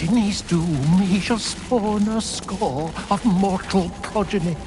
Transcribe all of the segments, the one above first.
destiny's doom, he shall spawn a score of mortal progeny.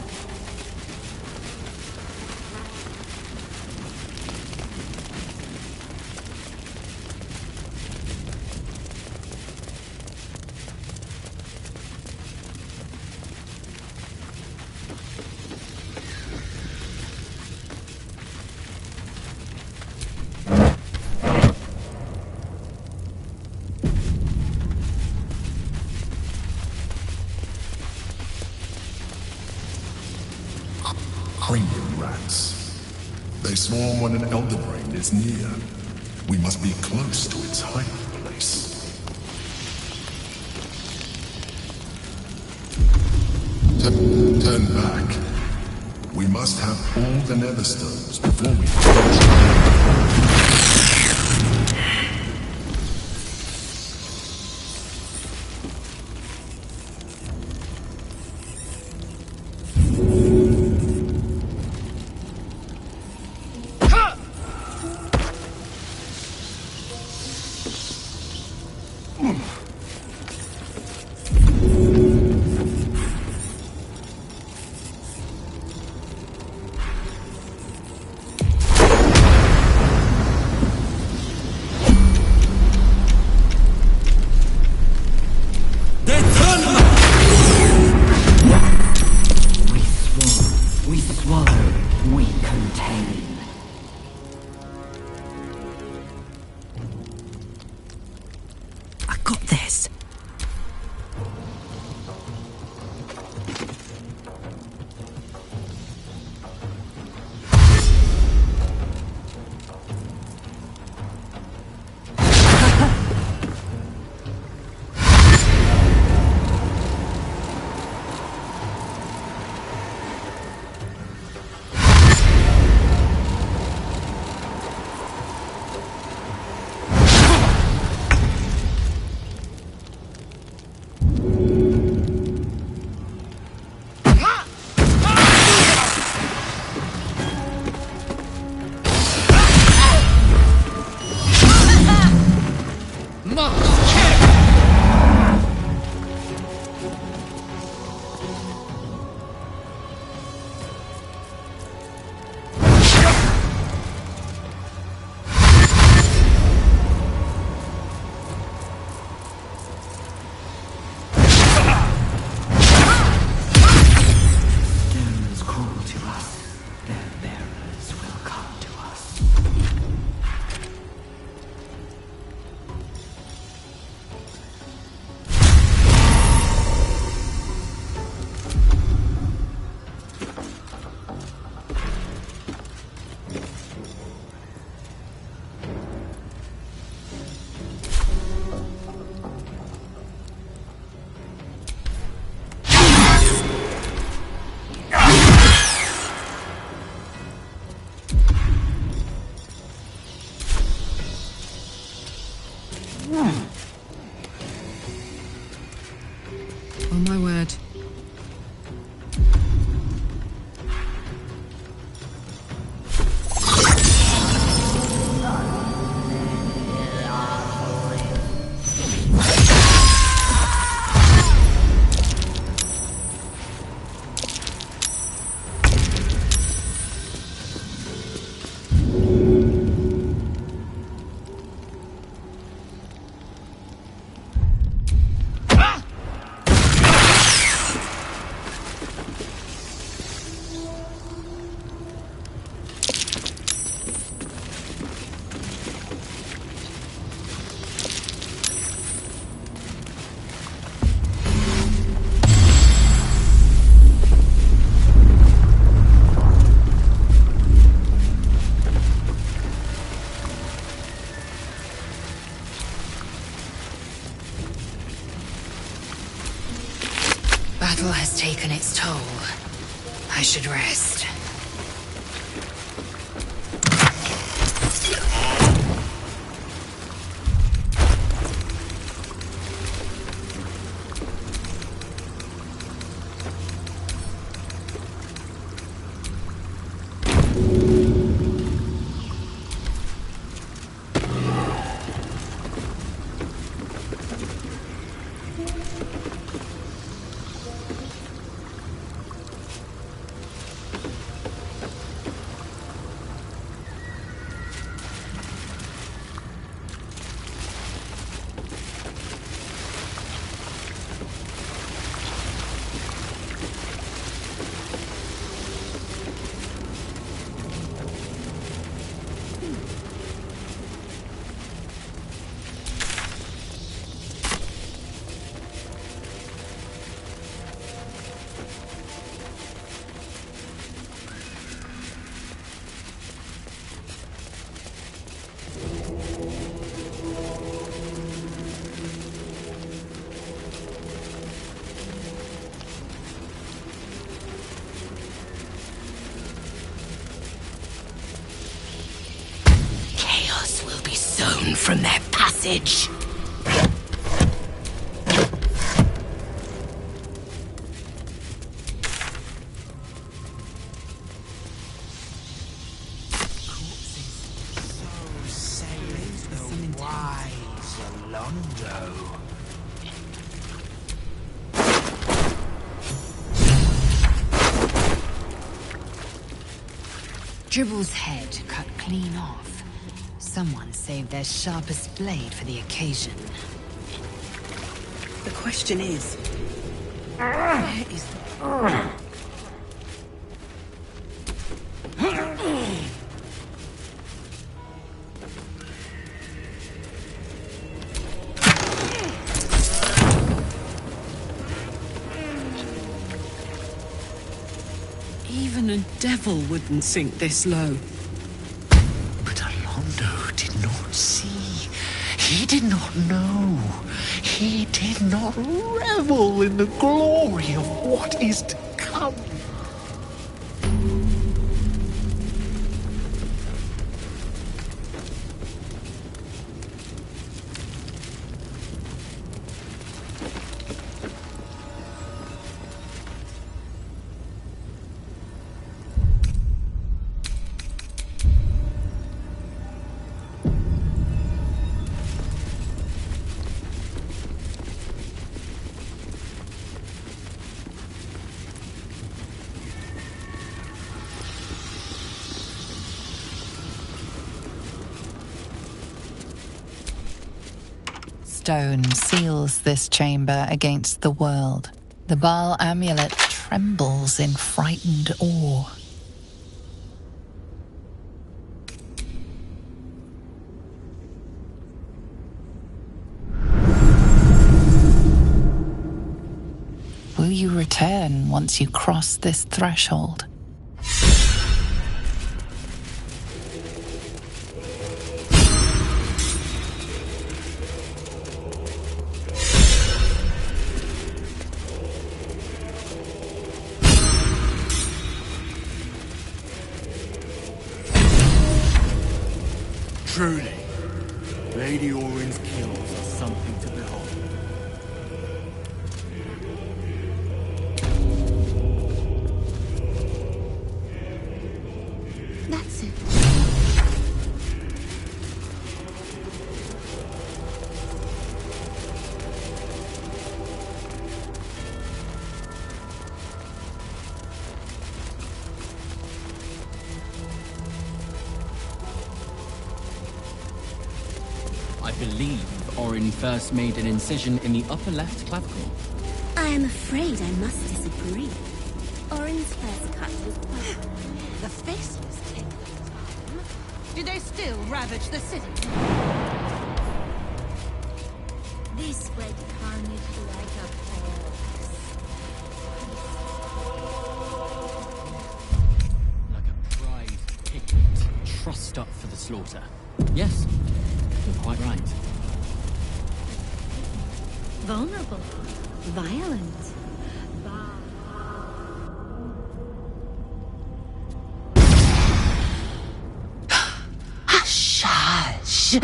Cranium rats. They swarm when an elder brain is near. We must be close to its hiding place. Turn back. We must have all the netherstones before we finish. On my word. Battle has taken its toll. I should rest. run from their passage. Dribble's head cut clean off. Someone saved their sharpest blade for the occasion. The question is, where is the... Even a devil wouldn't sink this low. But Alondo did not see. He did not know. He did not revel in the glory of what is to come. Stone seals this chamber against the world. The Baal amulet trembles in frightened awe. Will you return once you cross this threshold? Truly, Lady Orin's kills are something to behold. That's it. I believe Orin first made an incision in the upper left clavicle. I am afraid I must disagree. Orin's first cut was quite... The faceless take their time. Do they still ravage the city? This way carnage like a horse. Like a prize piglet, trussed up for the slaughter. Yes, you're quite right. Vulnerable. Violent. Hush, hush.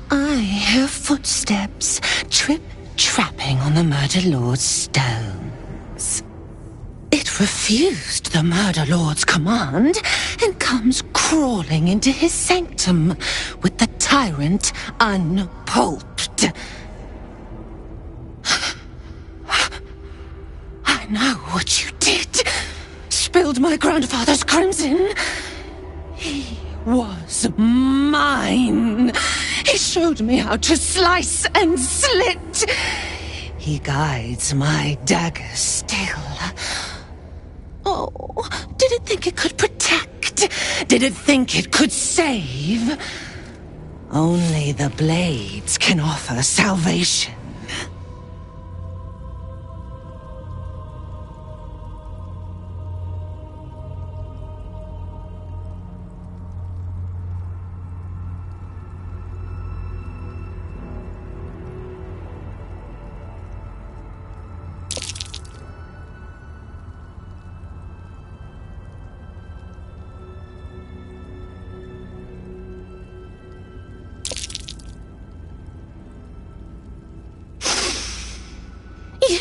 I hear footsteps trip-trapping on the Murder Lord's stones. It refused the Murder Lord's command and comes crawling into his sanctum with the tyrant unpulped. I know what you did. Spilled my grandfather's crimson. He was mine. He showed me how to slice and slit. He guides my dagger still. Oh, did it think it could protect? Did it think it could save? Only the blades can offer salvation.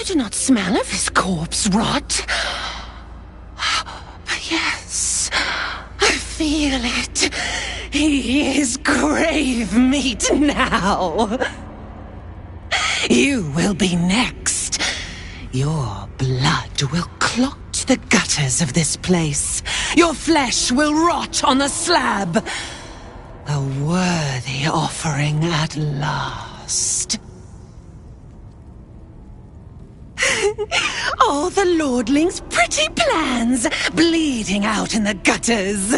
You do not smell of his corpse rot. But yes, I feel it. He is grave meat now. You will be next. Your blood will clot the gutters of this place. Your flesh will rot on the slab. A worthy offering at last. All the lordling's pretty plans bleeding out in the gutters.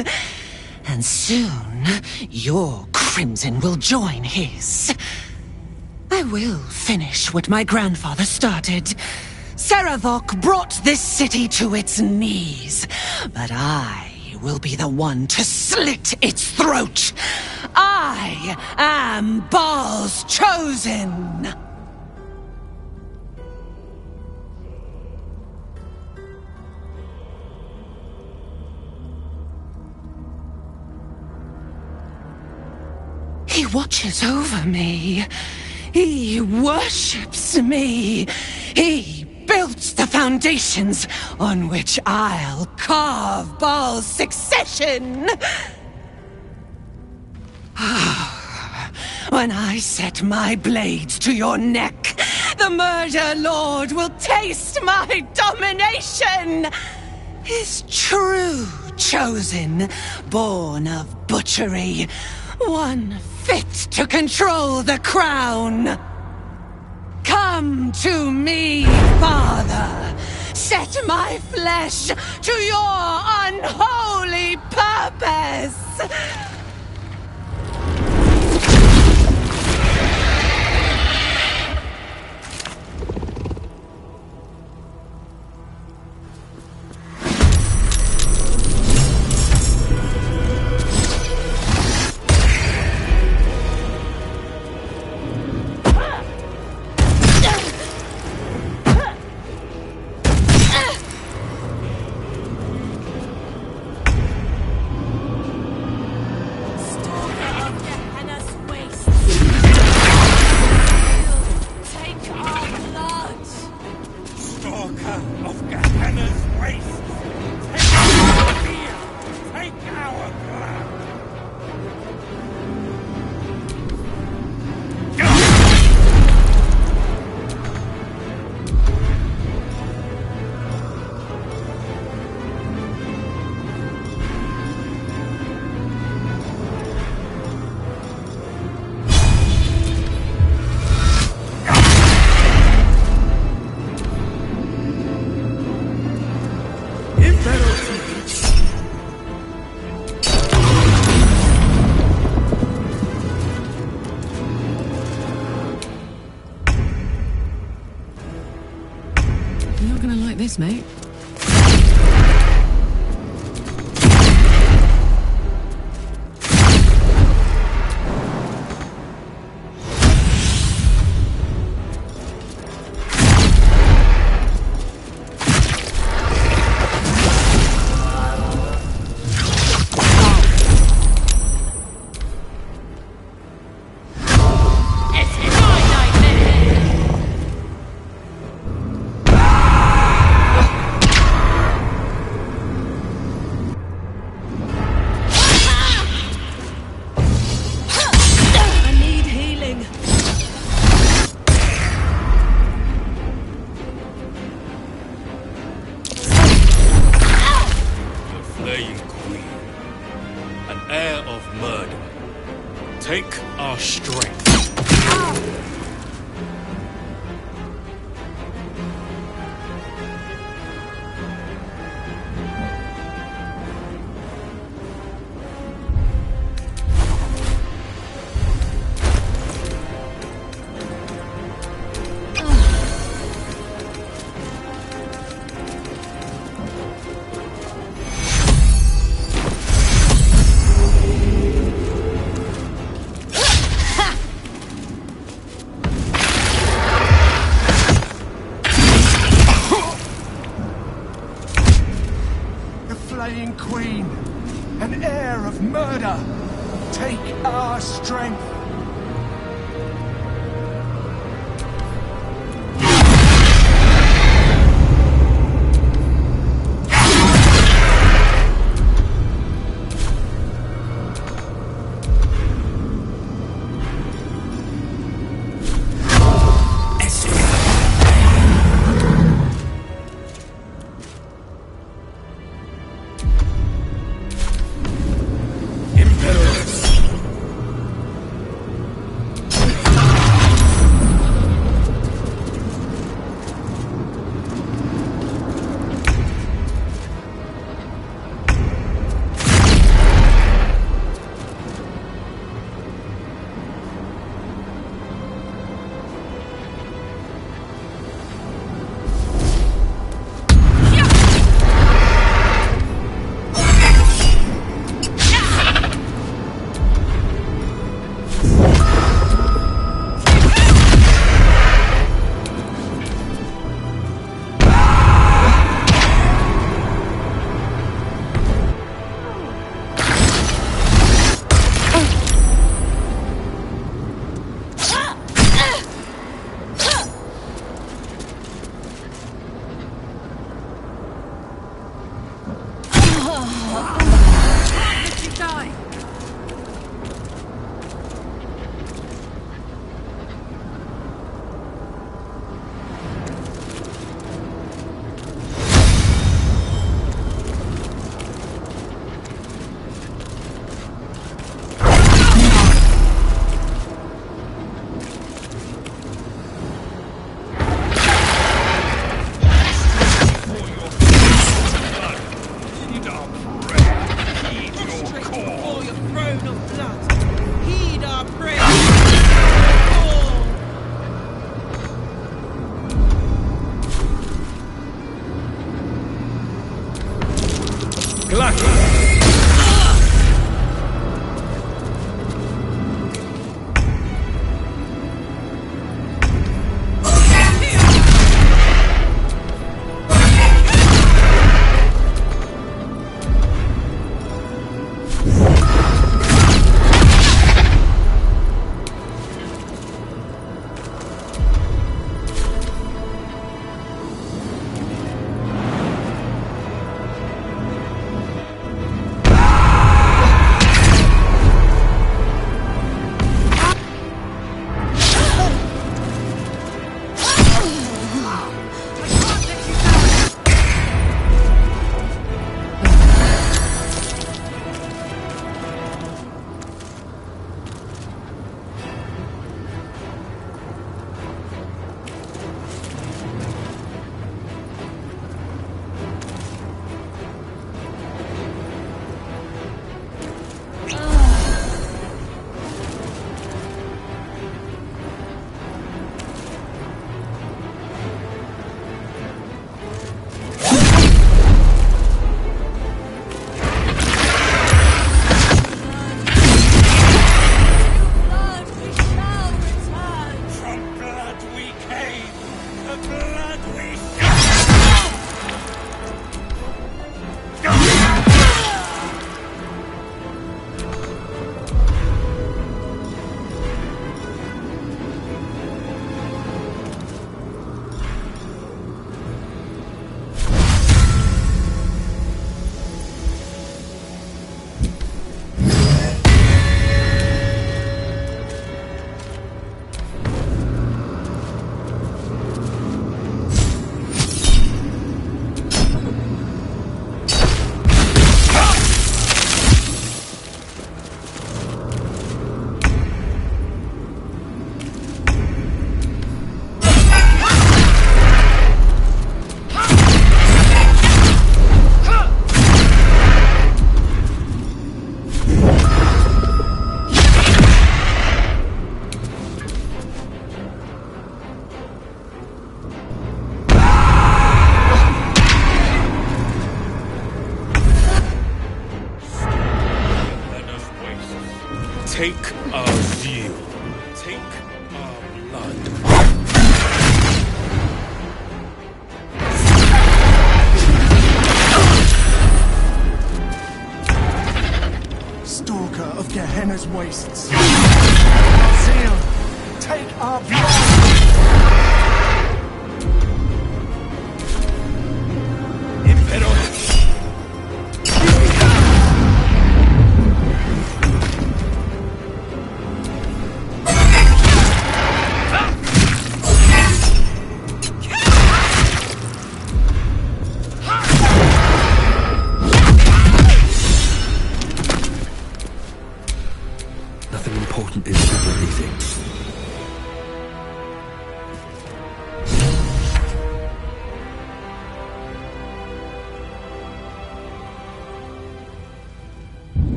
And soon, your crimson will join his. I will finish what my grandfather started. Saravok brought this city to its knees, but I will be the one to slit its throat. I am Baal's chosen. He watches over me. He worships me. He built the foundations on which I'll carve Baal's succession. When I set my blades to your neck, the murder lord will taste my domination. His true chosen, born of butchery, one fit to control the crown. Come to me, Father. Set my flesh to your unholy purpose. You're not gonna like this, mate. Take our strength. Flaying Queen, an heir of murder, take our strength. throne of blood. Heed our prayer. Take our zeal. Take our blood. Stalker of Gehenna's wastes. Our zeal, take our blood. Nothing important is everything.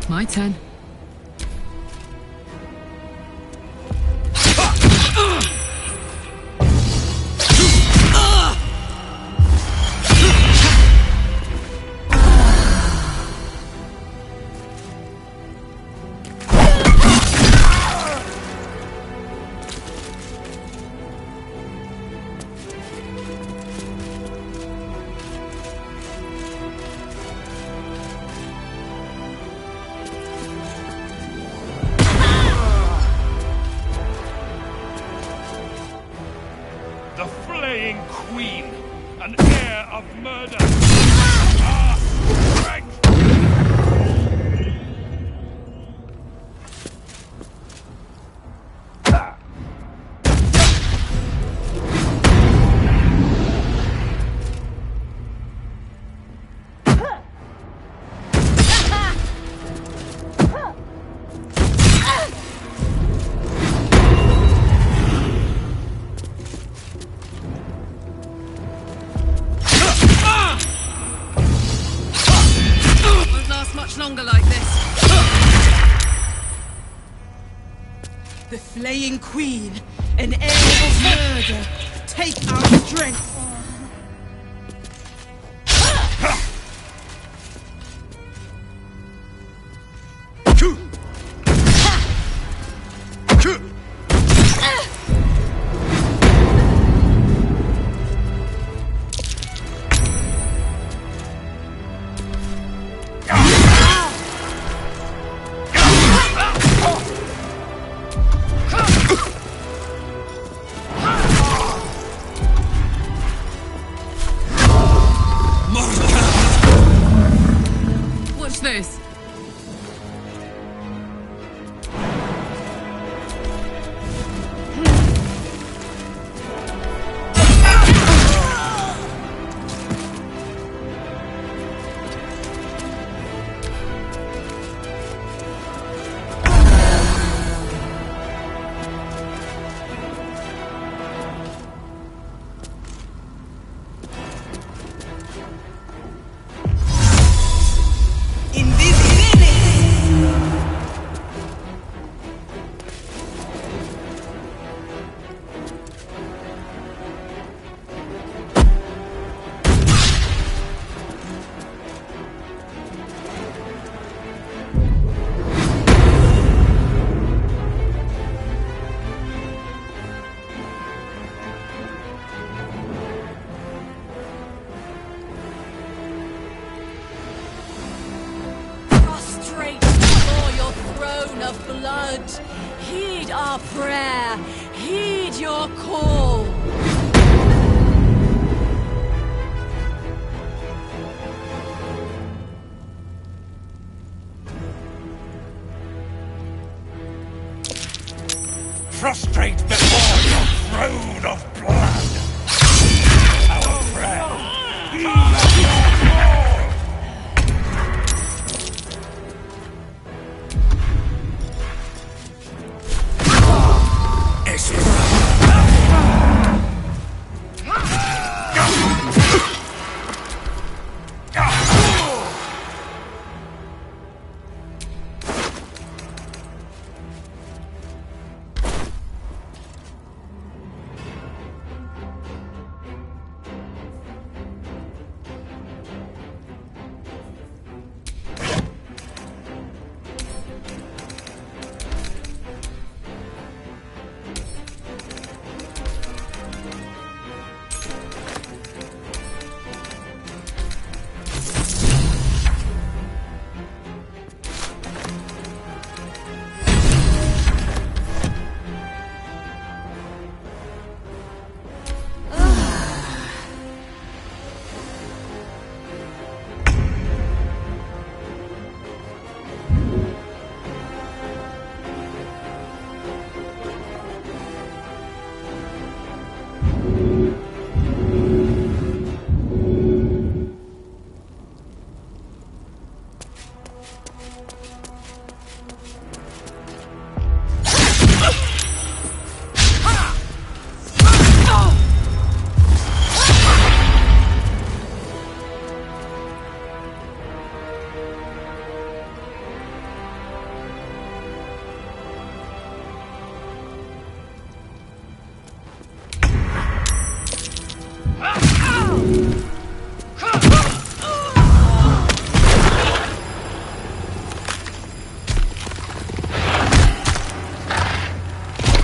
My turn. The flaying queen, an heir of murder. Our strength. flaying queen, an heir of murder. Take our strength. Watch this. Prostrate before your throne of blood. Heed our prayer. Heed your call. Prostrate before your throne of blood. Our prayer.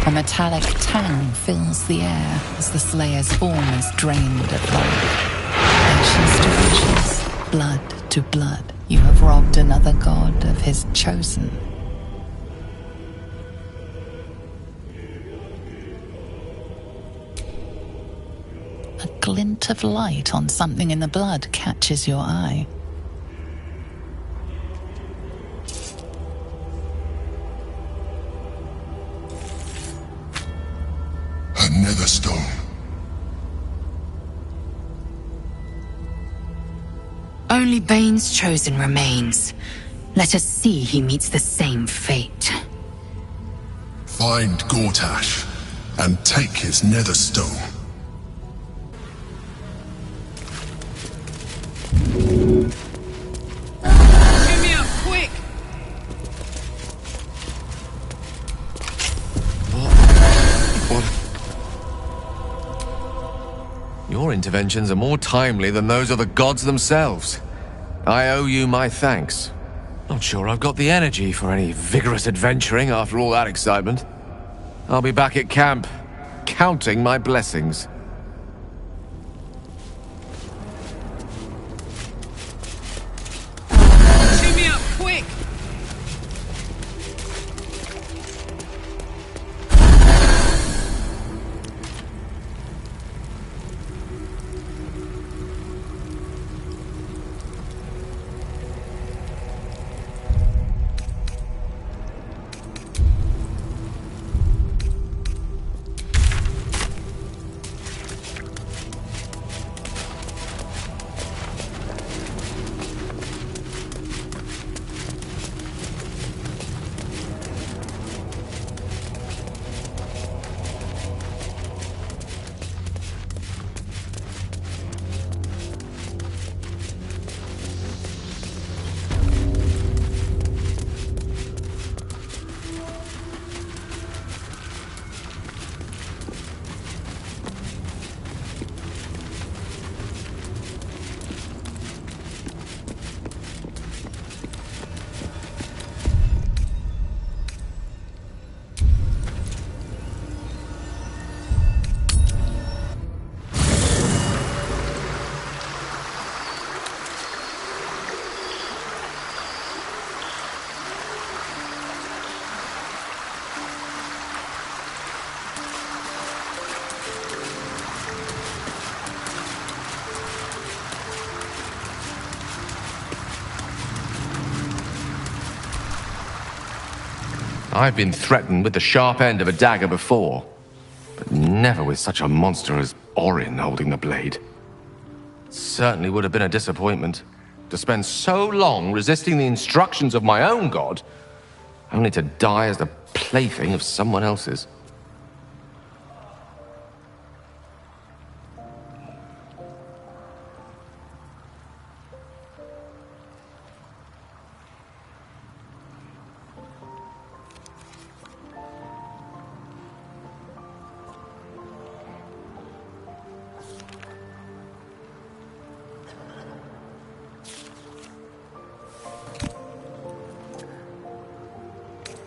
A metallic tang fills the air as the Slayer's form is drained of life. Ashes to ashes, blood to blood, you have robbed another god of his chosen. A glint of light on something in the blood catches your eye. A nether stone. Only Bane's chosen remains. Let us see he meets the same fate. Find Gortash and take his nether stone. Give me up quick! Your interventions are more timely than those of the gods themselves. I owe you my thanks. Not sure I've got the energy for any vigorous adventuring after all that excitement. I'll be back at camp, counting my blessings. Cheer me up, quick! I've been threatened with the sharp end of a dagger before, but never with such a monster as Orin holding the blade. Certainly would have been a disappointment to spend so long resisting the instructions of my own god, only to die as the plaything of someone else's.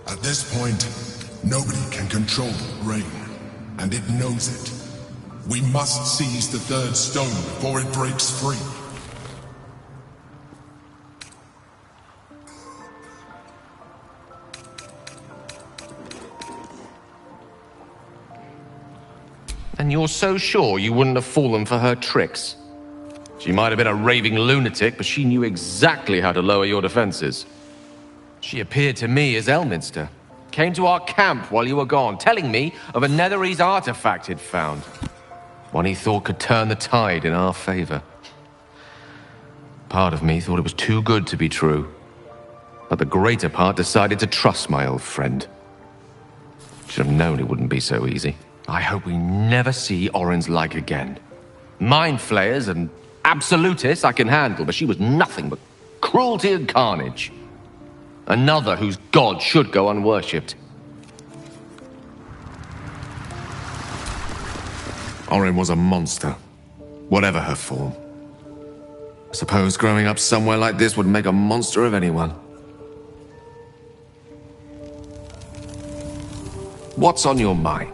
At this point, nobody can control the brain, and it knows it. We must seize the third stone before it breaks free. And you're so sure you wouldn't have fallen for her tricks? She might have been a raving lunatic, but she knew exactly how to lower your defenses. She appeared to me as Elminster. Came to our camp while you were gone, telling me of a Netherese artifact he'd found. One he thought could turn the tide in our favor. Part of me thought it was too good to be true. But the greater part decided to trust my old friend. Should have known it wouldn't be so easy. I hope we never see Orin's like again. Mind flayers and absolutists I can handle, but she was nothing but cruelty and carnage. Another whose god should go unworshipped. Orin was a monster, whatever her form. I suppose growing up somewhere like this would make a monster of anyone. What's on your mind?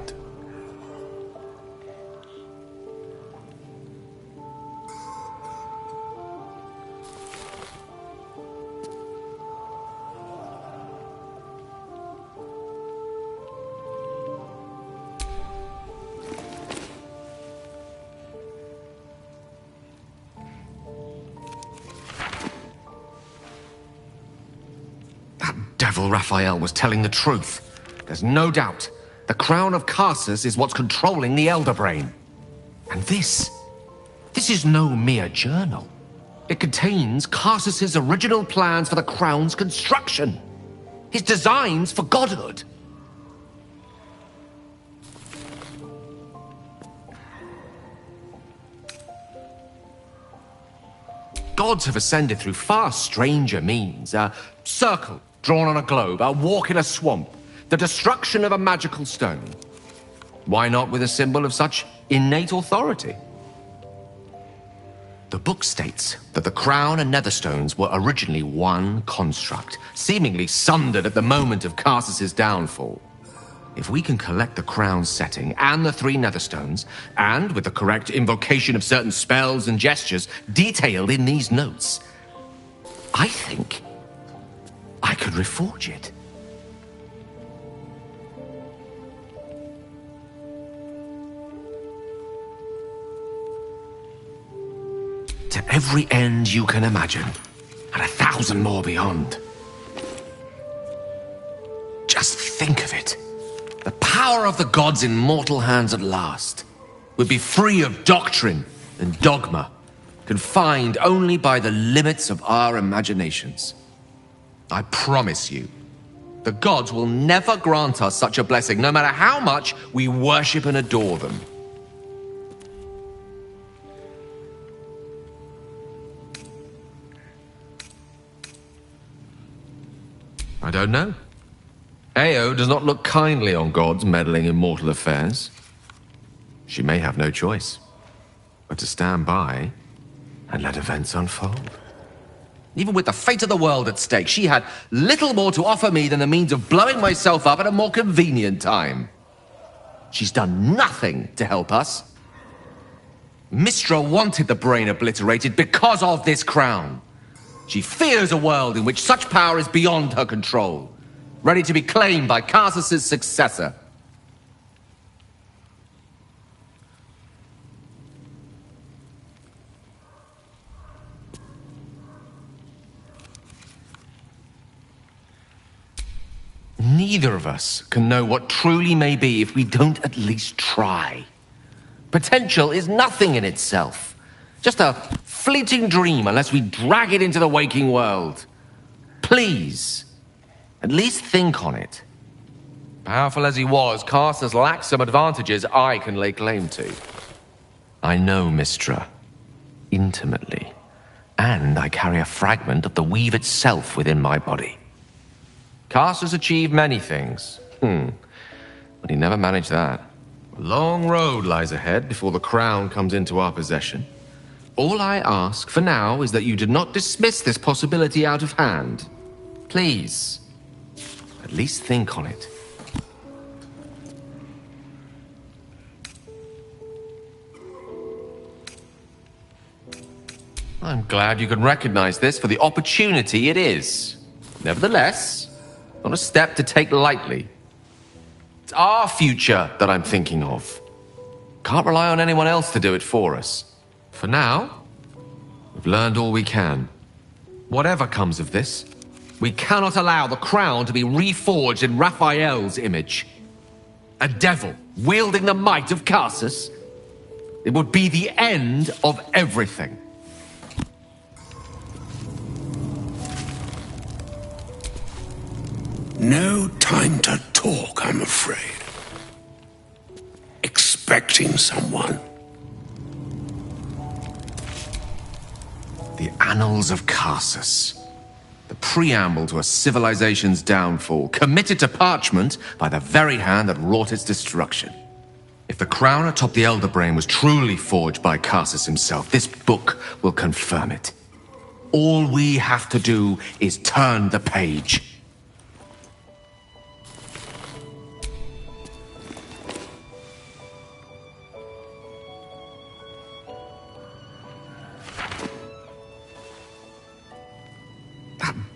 Devil Raphael was telling the truth. There's no doubt. The crown of Karsus is what's controlling the Elder Brain. And this is no mere journal. It contains Karsus's original plans for the crown's construction. His designs for godhood. Gods have ascended through far stranger means. A circle drawn on a globe, a walk in a swamp, the destruction of a magical stone. Why not with a symbol of such innate authority? The book states that the crown and netherstones were originally one construct, seemingly sundered at the moment of Karsus's downfall. If we can collect the crown's setting and the 3 netherstones, and with the correct invocation of certain spells and gestures detailed in these notes, I think I could reforge it. To every end you can imagine, and 1,000 more beyond. Just think of it. The power of the gods in mortal hands at last would be free of doctrine and dogma, confined only by the limits of our imaginations. I promise you, the gods will never grant us such a blessing, no matter how much we worship and adore them. I don't know. Ao does not look kindly on gods meddling in mortal affairs. She may have no choice but to stand by and let events unfold. Even with the fate of the world at stake, she had little more to offer me than the means of blowing myself up at a more convenient time. She's done nothing to help us. Mistra wanted the brain obliterated because of this crown. She fears a world in which such power is beyond her control, ready to be claimed by Karsus's successor. Neither of us can know what truly may be if we don't at least try. Potential is nothing in itself. Just a fleeting dream unless we drag it into the waking world. Please, at least think on it. Powerful as he was, Karsus lacks some advantages I can lay claim to. I know Mistra intimately, and I carry a fragment of the weave itself within my body. Karsus achieved many things, but he never managed that. A long road lies ahead before the crown comes into our possession. All I ask for now is that you do not dismiss this possibility out of hand. Please, at least think on it. I'm glad you can recognize this for the opportunity it is. Nevertheless, not a step to take lightly. It's our future that I'm thinking of. Can't rely on anyone else to do it for us. For now, we've learned all we can. Whatever comes of this, we cannot allow the crown to be reforged in Raphael's image. A devil wielding the might of Karsus. It would be the end of everything. No time to talk, I'm afraid. Expecting someone. The Annals of Karsus. The preamble to a civilization's downfall, committed to parchment by the very hand that wrought its destruction. If the crown atop the Elder Brain was truly forged by Karsus himself, this book will confirm it. All we have to do is turn the page.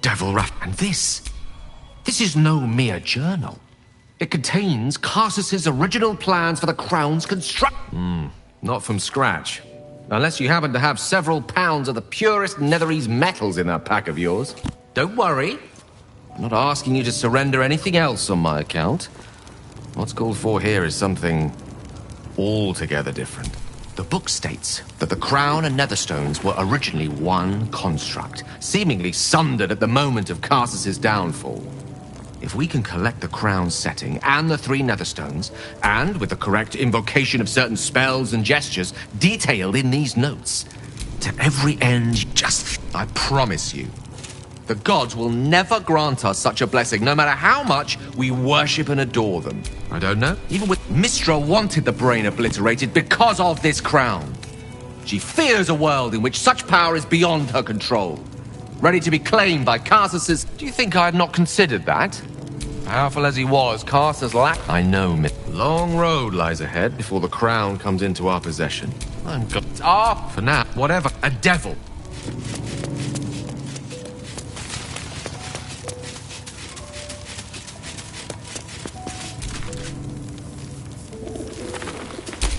Devil Raff, and this is no mere journal. It contains Karsus's original plans for the crown's construction. Not from scratch. Unless you happen to have several pounds of the purest Netherese metals in that pack of yours. Don't worry. I'm not asking you to surrender anything else on my account. What's called for here is something altogether different. The book states that the crown and netherstones were originally one construct, seemingly sundered at the moment of Karsus's downfall. If we can collect the crown's setting and the 3 netherstones, and with the correct invocation of certain spells and gestures detailed in these notes, to every end, I promise you, the gods will never grant us such a blessing, no matter how much we worship and adore them. I don't know. Even with Mistra wanted the brain obliterated because of this crown. She fears a world in which such power is beyond her control. Ready to be claimed by Karsus's... Do you think I had not considered that? Powerful as he was, Karsus lacked... I know, long road lies ahead before the crown comes into our possession. I'm got... for now, whatever. A devil.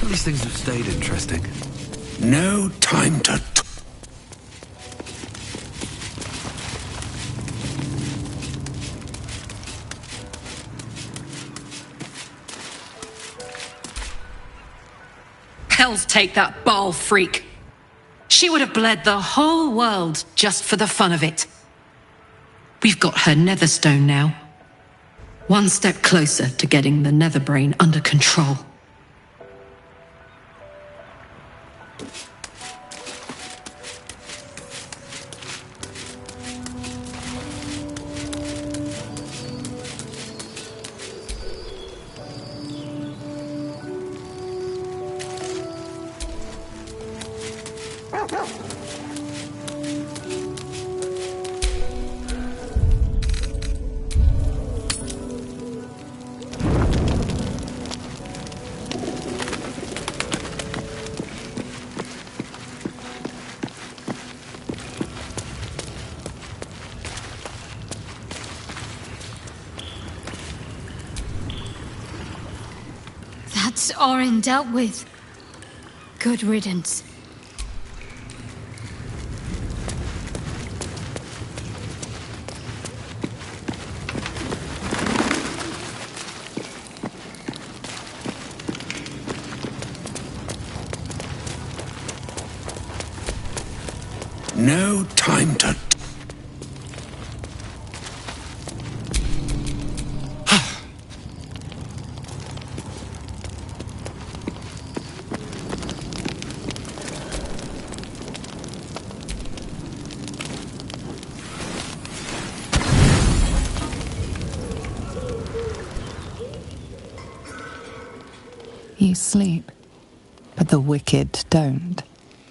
These things have stayed interesting. No time to... Hell's take that Baal freak. She would have bled the whole world just for the fun of it. We've got her Netherstone now. One step closer to getting the Netherbrain under control. That's Orin dealt with. Good riddance. No time to... You sleep, but the wicked don't.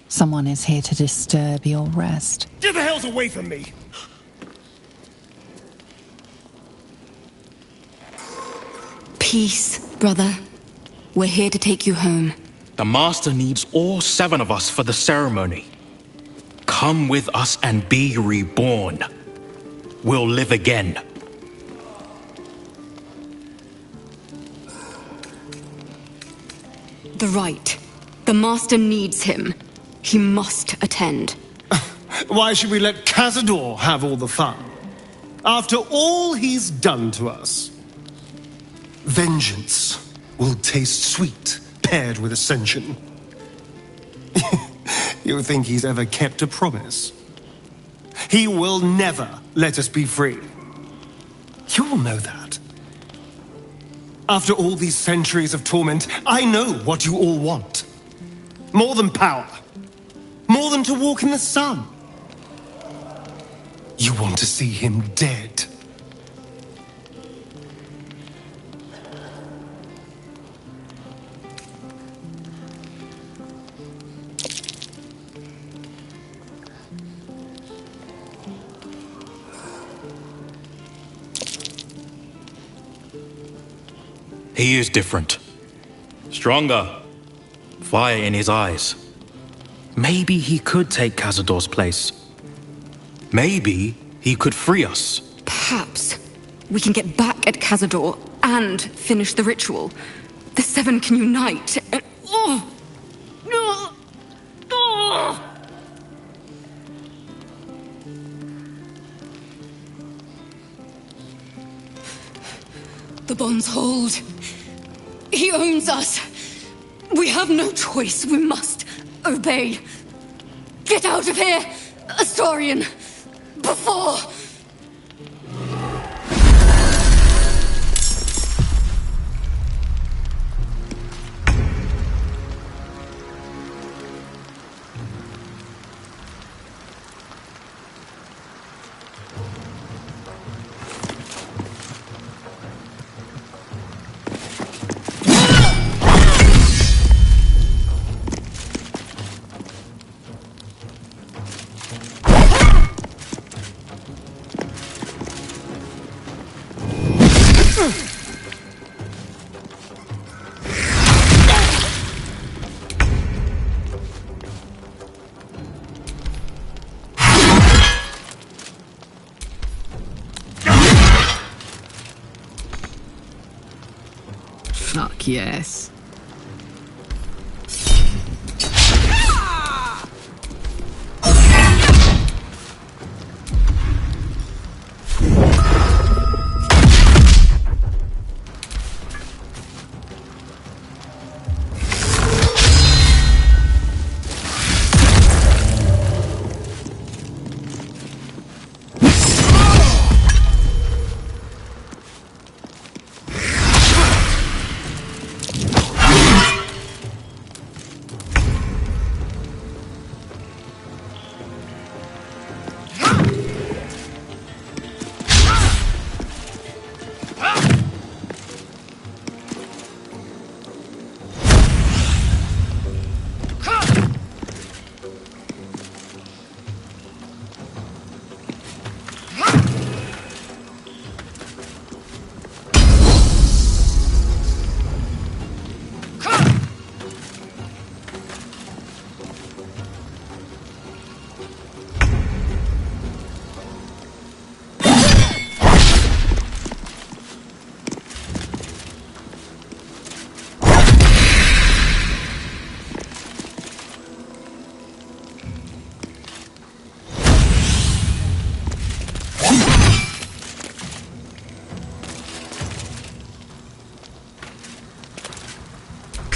Someone is here to disturb your rest. Get the hells away from me! Peace, brother. We're here to take you home. The Master needs all 7 of us for the ceremony. Come with us and be reborn. We'll live again. The rite. The Master needs him. He must attend. Why should we let Cazador have all the fun? After all he's done to us. Vengeance will taste sweet, paired with ascension. You think he's ever kept a promise? He will never let us be free. You all know that. After all these centuries of torment, I know what you all want. More than power. More than to walk in the sun. You want to see him dead. He is different. Stronger. Fire in his eyes. Maybe he could take Cazador's place. Maybe he could free us. Perhaps we can get back at Cazador and finish the ritual. The 7 can unite and... The bonds hold. He owns us. We have no choice. We must obey. Get out of here, Astarion, before... Fuck yes.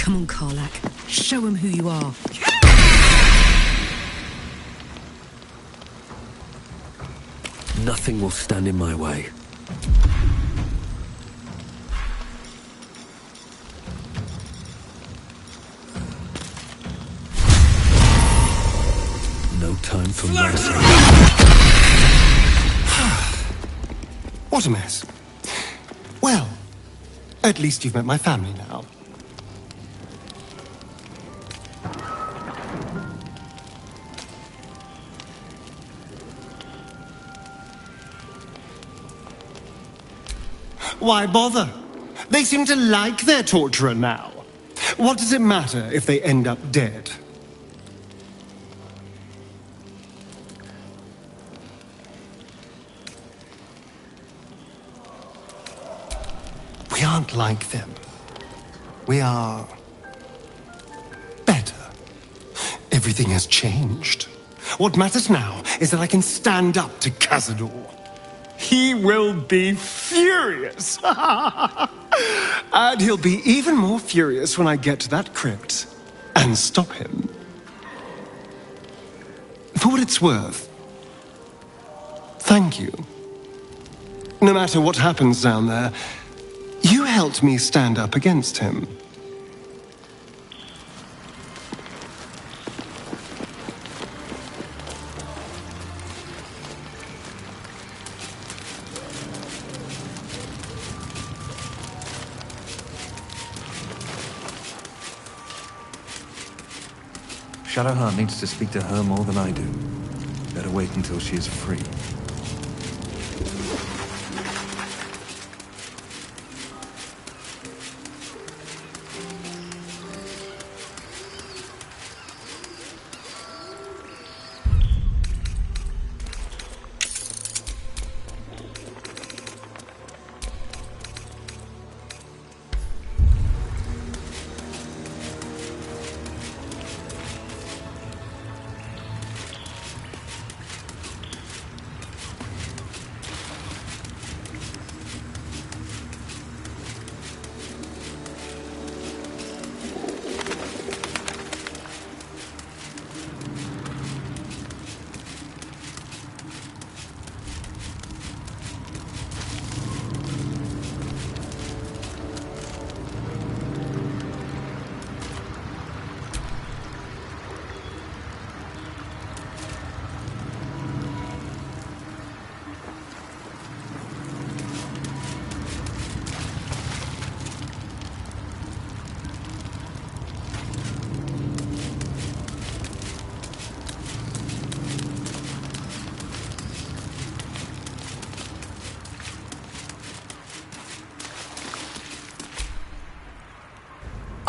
Come on, Karlak. Show him who you are. Nothing will stand in my way. No time for mercy. What a mess. Well, at least you've met my family now. Why bother? They seem to like their torturer now. What does it matter if they end up dead? We aren't like them. We are better. Everything has changed. What matters now is that I can stand up to Cazador. He will be furious. And he'll be even more furious when I get to that crypt and stop him. For what it's worth, thank you. No matter what happens down there, you helped me stand up against him. Shadowheart needs to speak to her more than I do. Better wait until she is free.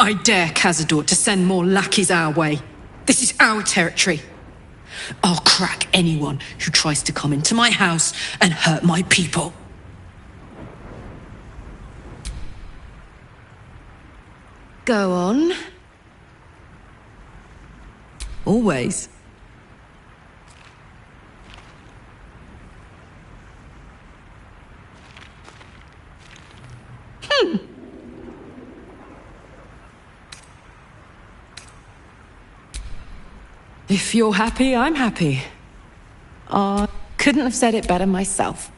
I dare Cazador to send more lackeys our way. This is our territory. I'll crack anyone who tries to come into my house and hurt my people. Go on. Always. If you're happy, I'm happy. I couldn't have said it better myself.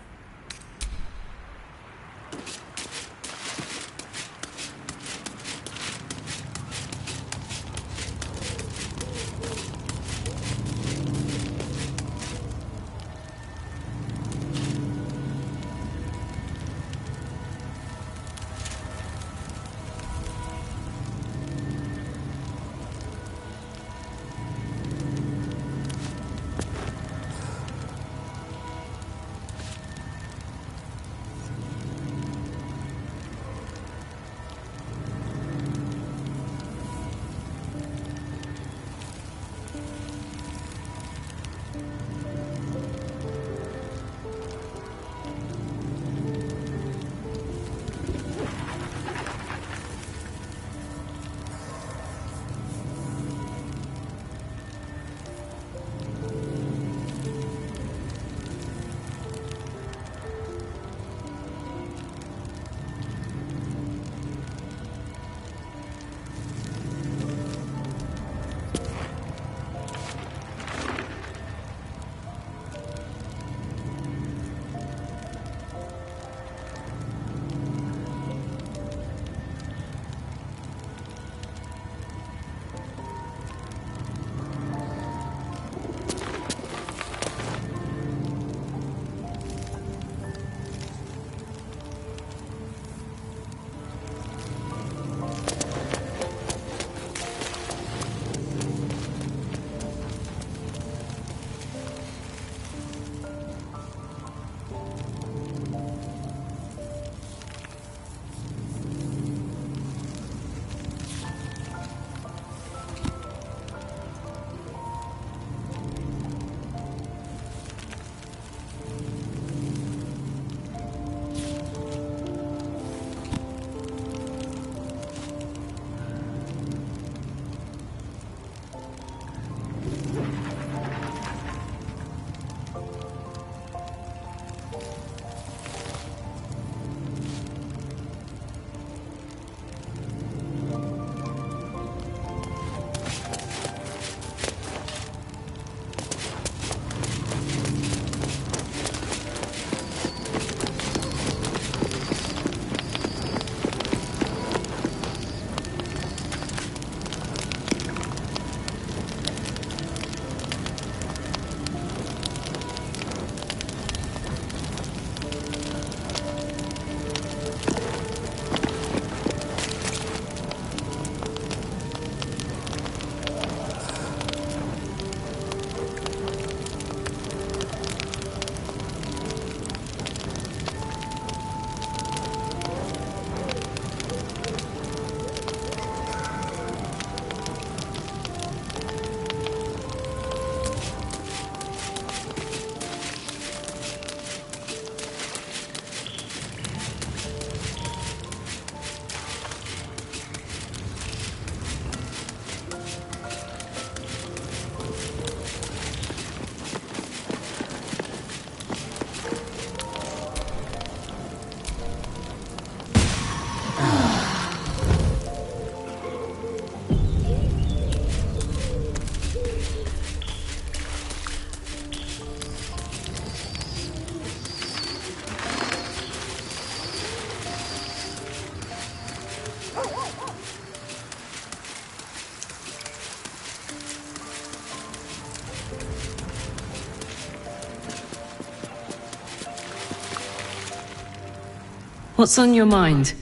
What's on your mind?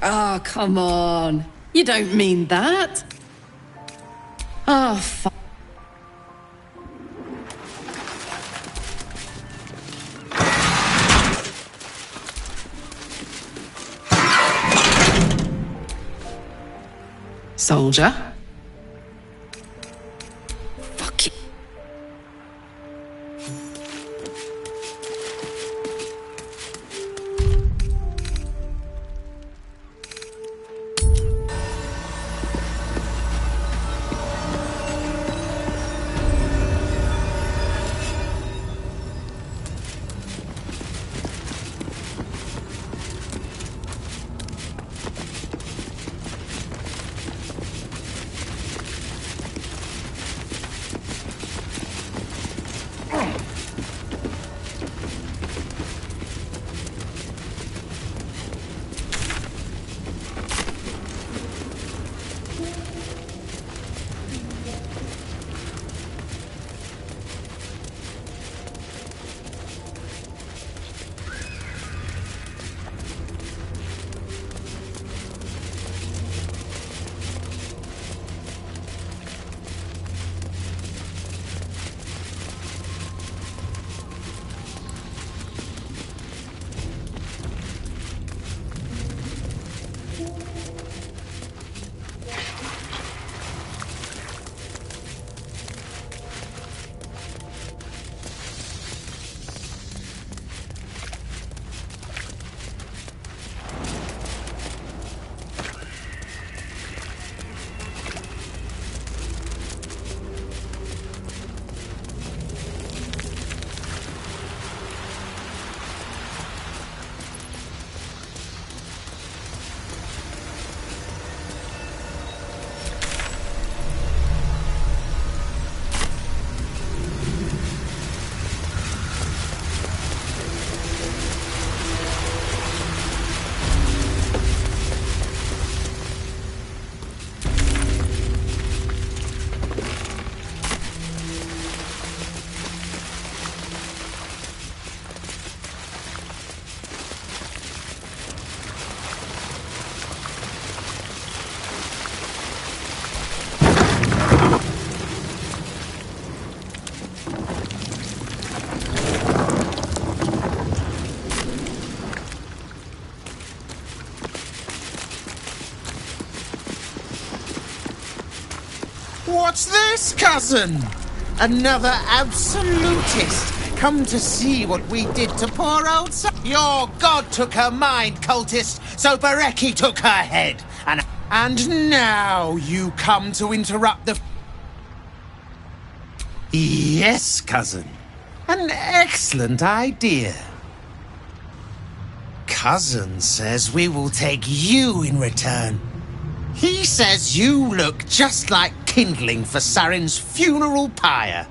Oh, come on. You don't mean that. Oh, soldier. Fuck you. What's this, cousin? Another absolutist come to see what we did to poor old Your god took her mind, cultist, so Bereki took her head. And now you come to interrupt the... Yes, cousin. An excellent idea. Cousin says we will take you in return. He says you look just like kindling for Saren's funeral pyre.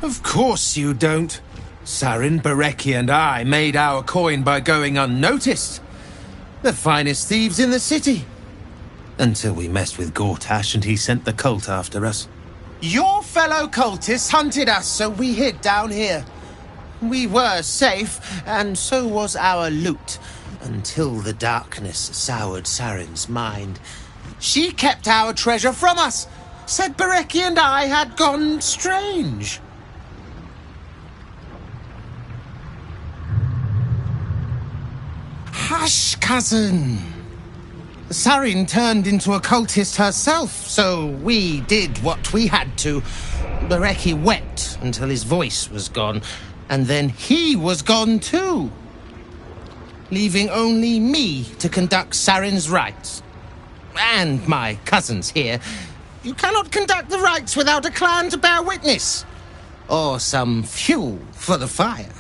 Of course you don't. Saren, Bereki and I made our coin by going unnoticed. The finest thieves in the city. Until we messed with Gortash and he sent the cult after us. Your fellow cultists hunted us, so we hid down here. We were safe, and so was our loot, until the darkness soured Saren's mind. She kept our treasure from us, said Bereki and I had gone strange. Hush, cousin. Saren turned into a cultist herself, so we did what we had to. Bereki wept until his voice was gone, and then he was gone too, leaving only me to conduct Saren's rites. And my cousins here. You cannot conduct the rites without a clan to bear witness, or some fuel for the fire.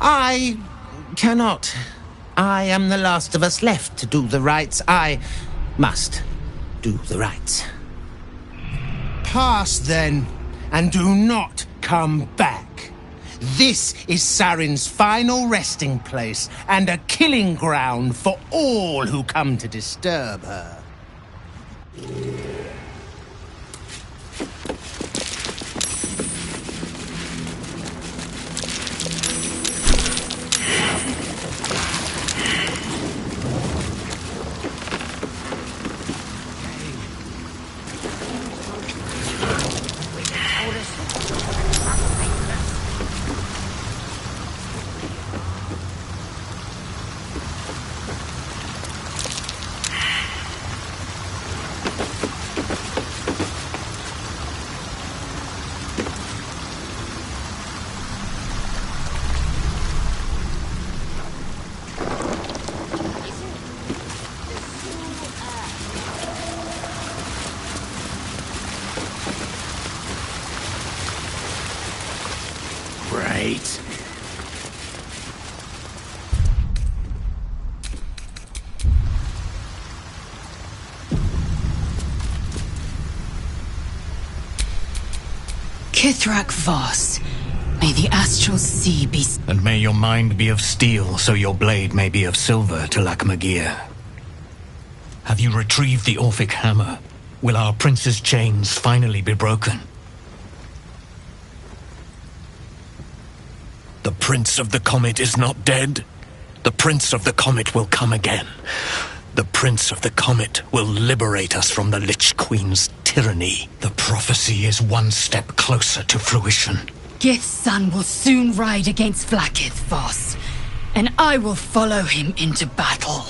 I cannot. I am the last of us left to do the rites. I must do the rites. Pass then, and do not come back. This is Saren's final resting place, and a killing ground for all who come to disturb her. Great. Kithrak Voss, may the astral sea be... And may your mind be of steel, so your blade may be of silver to Lakmagir. Have you retrieved the Orphic hammer? Will our prince's chains finally be broken? The Prince of the Comet is not dead. The Prince of the Comet will come again. The Prince of the Comet will liberate us from the Lich Queen's tyranny. The prophecy is one step closer to fruition. Gith's son will soon ride against Vlaakith Voss, and I will follow him into battle.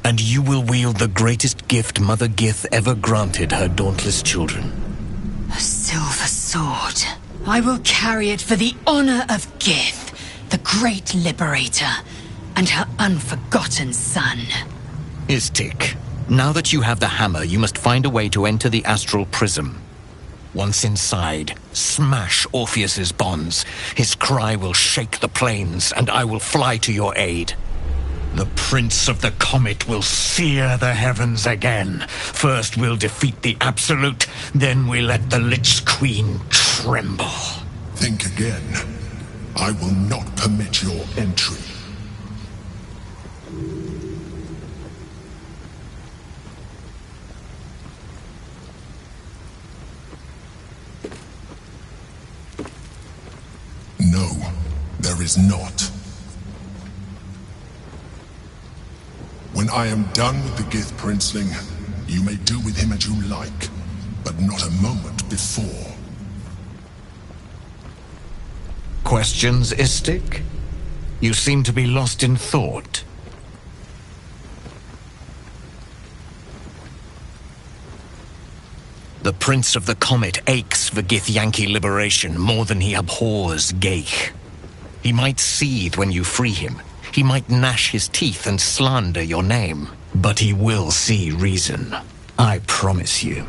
And you will wield the greatest gift Mother Gith ever granted her dauntless children. A silver sword. I will carry it for the honor of Gith, the great liberator, and her unforgotten son. Istik, now that you have the hammer, you must find a way to enter the astral prism. Once inside, smash Orpheus's bonds. His cry will shake the plains, and I will fly to your aid. The Prince of the Comet will sear the heavens again. First we'll defeat the Absolute, then we let the Lich Queen tremble. Think again. I will not permit your entry. No, there is not. When I am done with the Gith Princeling, you may do with him as you like, but not a moment before. Questions, Istik? You seem to be lost in thought. The Prince of the Comet aches for Githyanki liberation more than he abhors Geich. He might seethe when you free him. He might gnash his teeth and slander your name. But he will see reason. I promise you.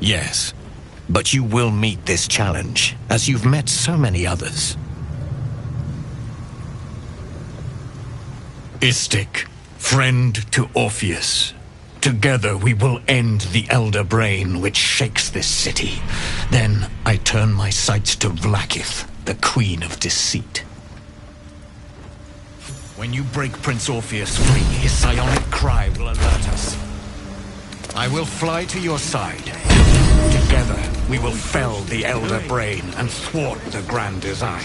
Yes, but you will meet this challenge, as you've met so many others. Istik, friend to Orpheus. Together we will end the Elder Brain which shakes this city. Then I turn my sights to Vlaakith, the Queen of Deceit. When you break Prince Orpheus free, his psionic cry will alert us. I will fly to your side. Together, we will fell the Elder Brain and thwart the Grand Design.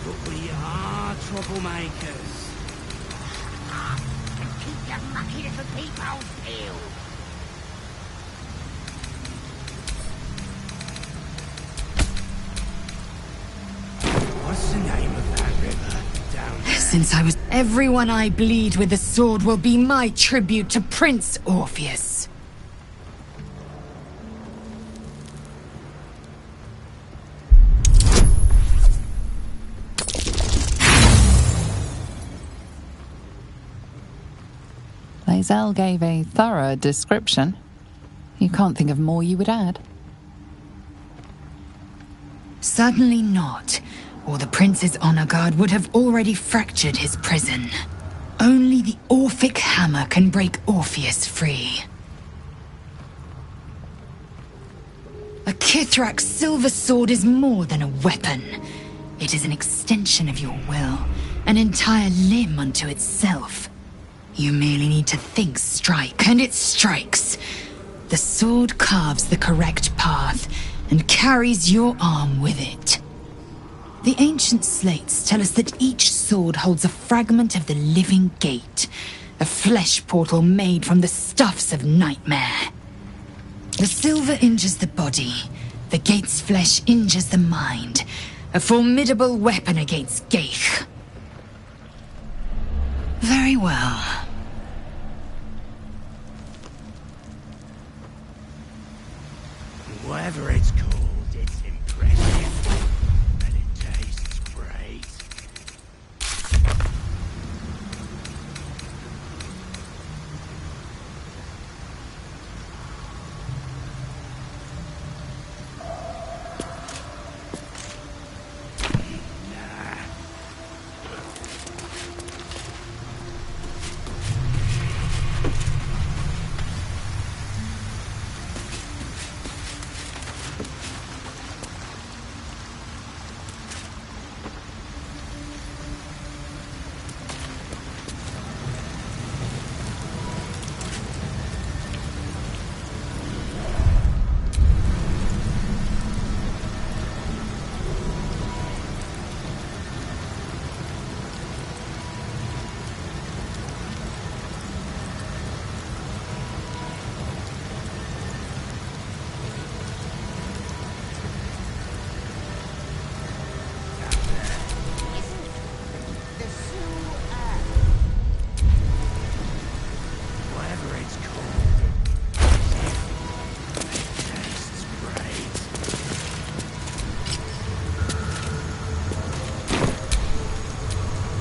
But we are troublemakers. Keep your mucky little people peeled. What's the name of that river down there? Since I was... Everyone I bleed with the sword will be my tribute to Prince Orpheus. Lae'zel gave a thorough description. You can't think of more you would add. Certainly not, or the Prince's honor guard would have already fractured his prison. Only the Orphic hammer can break Orpheus free. A Kithrak's silver sword is more than a weapon. It is an extension of your will, an entire limb unto itself. You merely need to think strike, and it strikes. The sword carves the correct path, and carries your arm with it. The ancient slates tell us that each sword holds a fragment of the living gate, a flesh portal made from the stuffs of nightmare. The silver injures the body, the gate's flesh injures the mind, a formidable weapon against Geich. Very well. Whatever it's called, it's impressive. And it tastes great.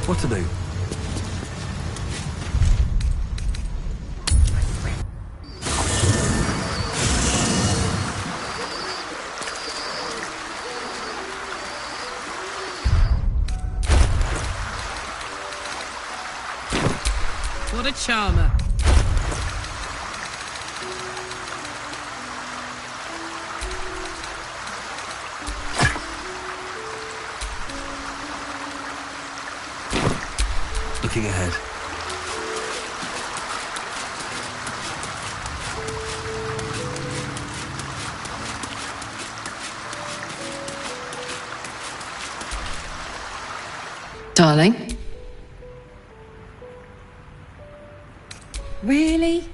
What to do? What a charmer. Looking ahead. Darling? Really?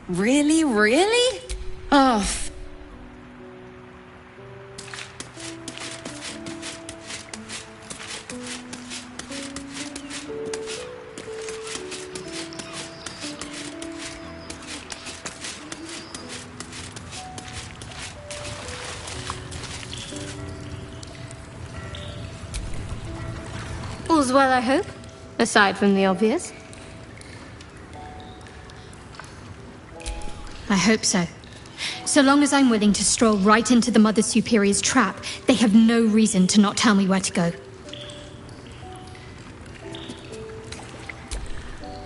Really? Oh, All's well, I hope, aside from the obvious. I hope so. So long as I'm willing to stroll right into the Mother Superior's trap, they have no reason to not tell me where to go.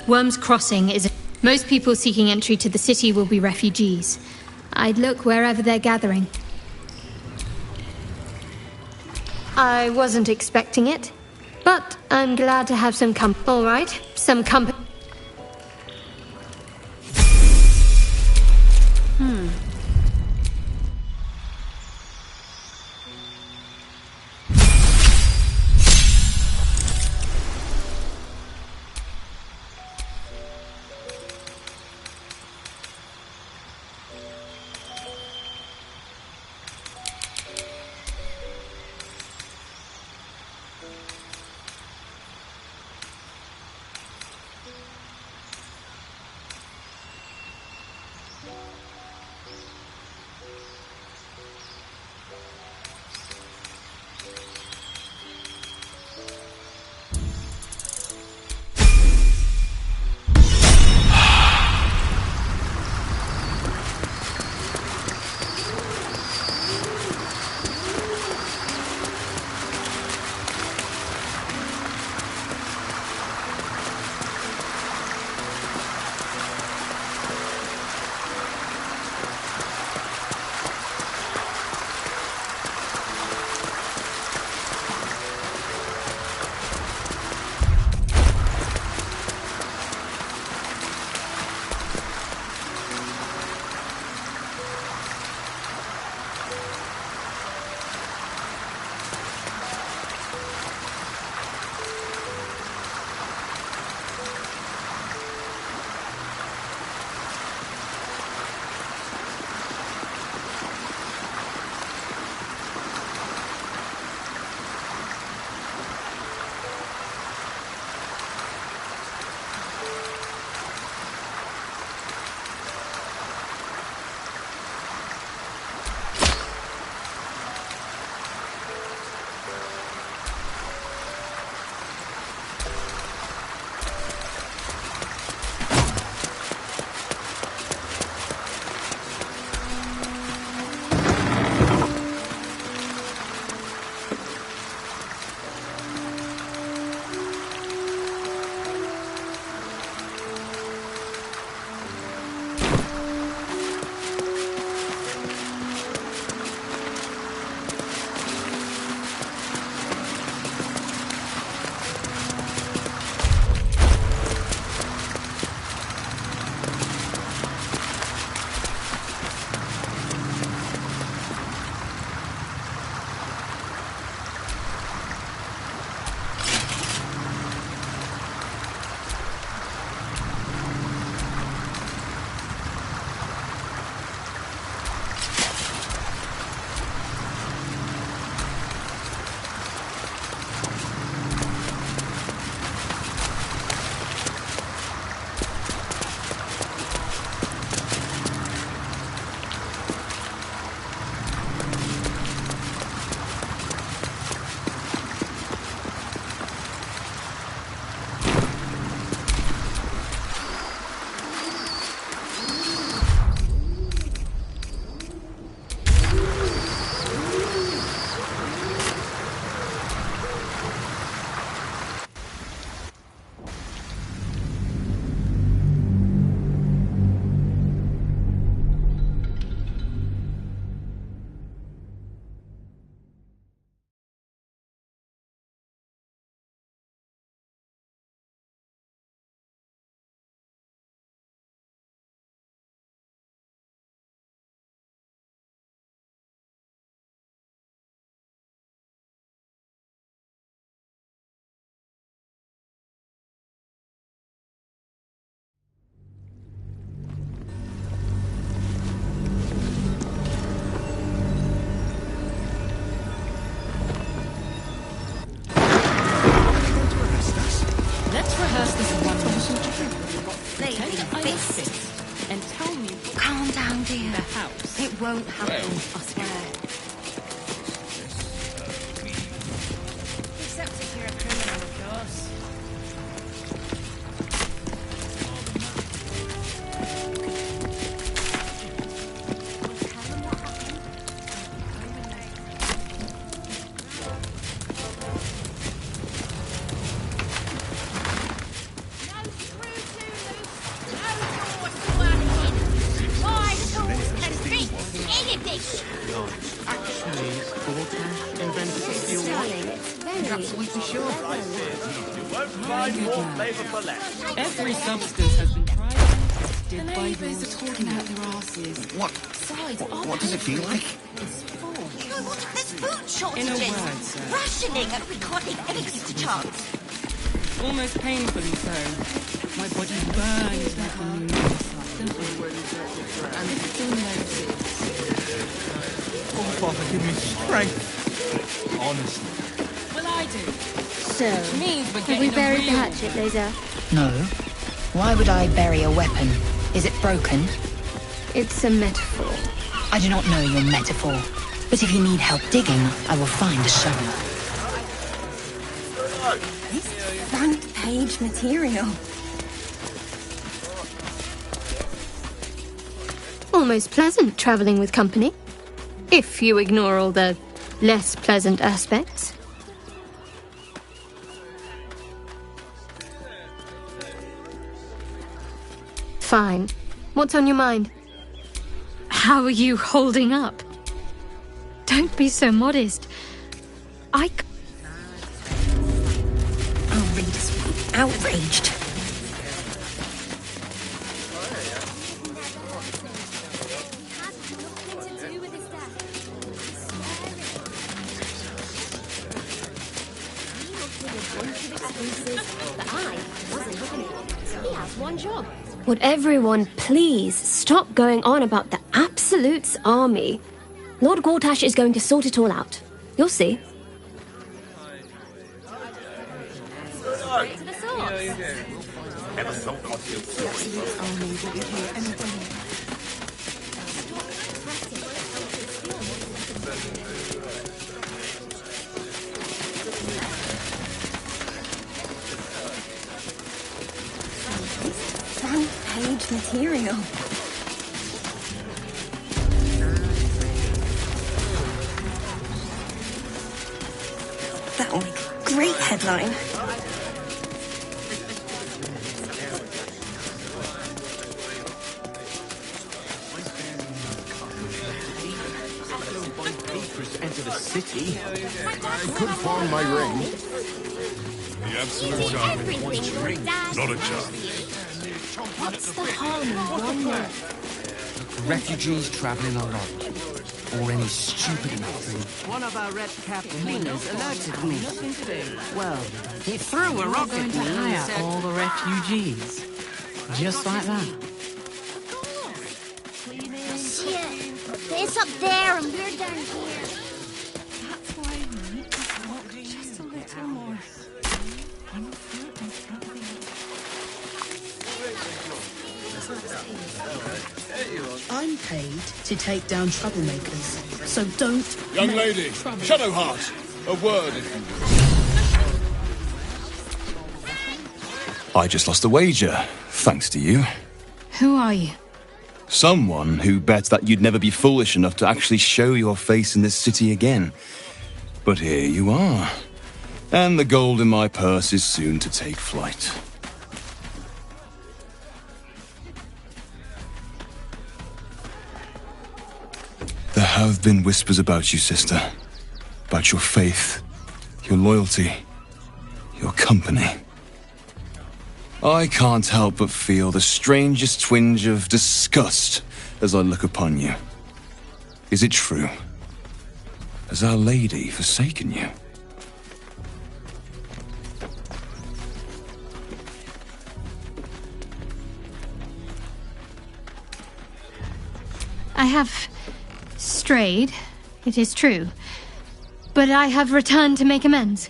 Worm's Crossing is... Most people seeking entry to the city will be refugees. I'd look wherever they're gathering. I wasn't expecting it, but I'm glad to have some All right, some company. happen, I swear. Except if you're a criminal, of course. Every substance has been tried and tested by Neighbours are talking out their asses. What does it feel like? There's food shortages. In a word, sir. Rationing, and we can't leave eggs to chance. Almost painfully so. My body burns like a new and still notices. Oh, Father, give me strength. Honestly. Well, I do. So, Which means we're have getting we a buried the real hatchet, Laser? No. Why would I bury a weapon? Is it broken? It's a metaphor. I do not know your metaphor, but if you need help digging, I will find a shovel. Front page material. Almost pleasant travelling with company. If you ignore all the less pleasant aspects. Fine. What's on your mind? How are you holding up? Don't be so modest. Our readers will be outraged. Would everyone please stop going on about the Absolute's army? Lord Gortash is going to sort it all out. You'll see. Front page material. That'll make a great headline. Enter the city. I could find my ring. The absolute time. Not a chance. What's the harm in one note? Refugees traveling a lot. Or any stupid enough. One of our red cap cleaners alerted me. Well, he threw a rock at me and said, all the refugees. Just like that. Shit. It's up there and we're down here. That's why we need to walk just a little more. I'm paid to take down troublemakers, so don't... Young make lady, trouble. Shadowheart, a word if you will. I just lost a wager, thanks to you. Who are you? Someone who bet that you'd never be foolish enough to actually show your face in this city again. But here you are. And the gold in my purse is soon to take flight. There have been whispers about you, sister. About your faith, your loyalty, your company. I can't help but feel the strangest twinge of disgust as I look upon you. Is it true? Has Our Lady forsaken you? I have strayed, it is true, but I have returned to make amends.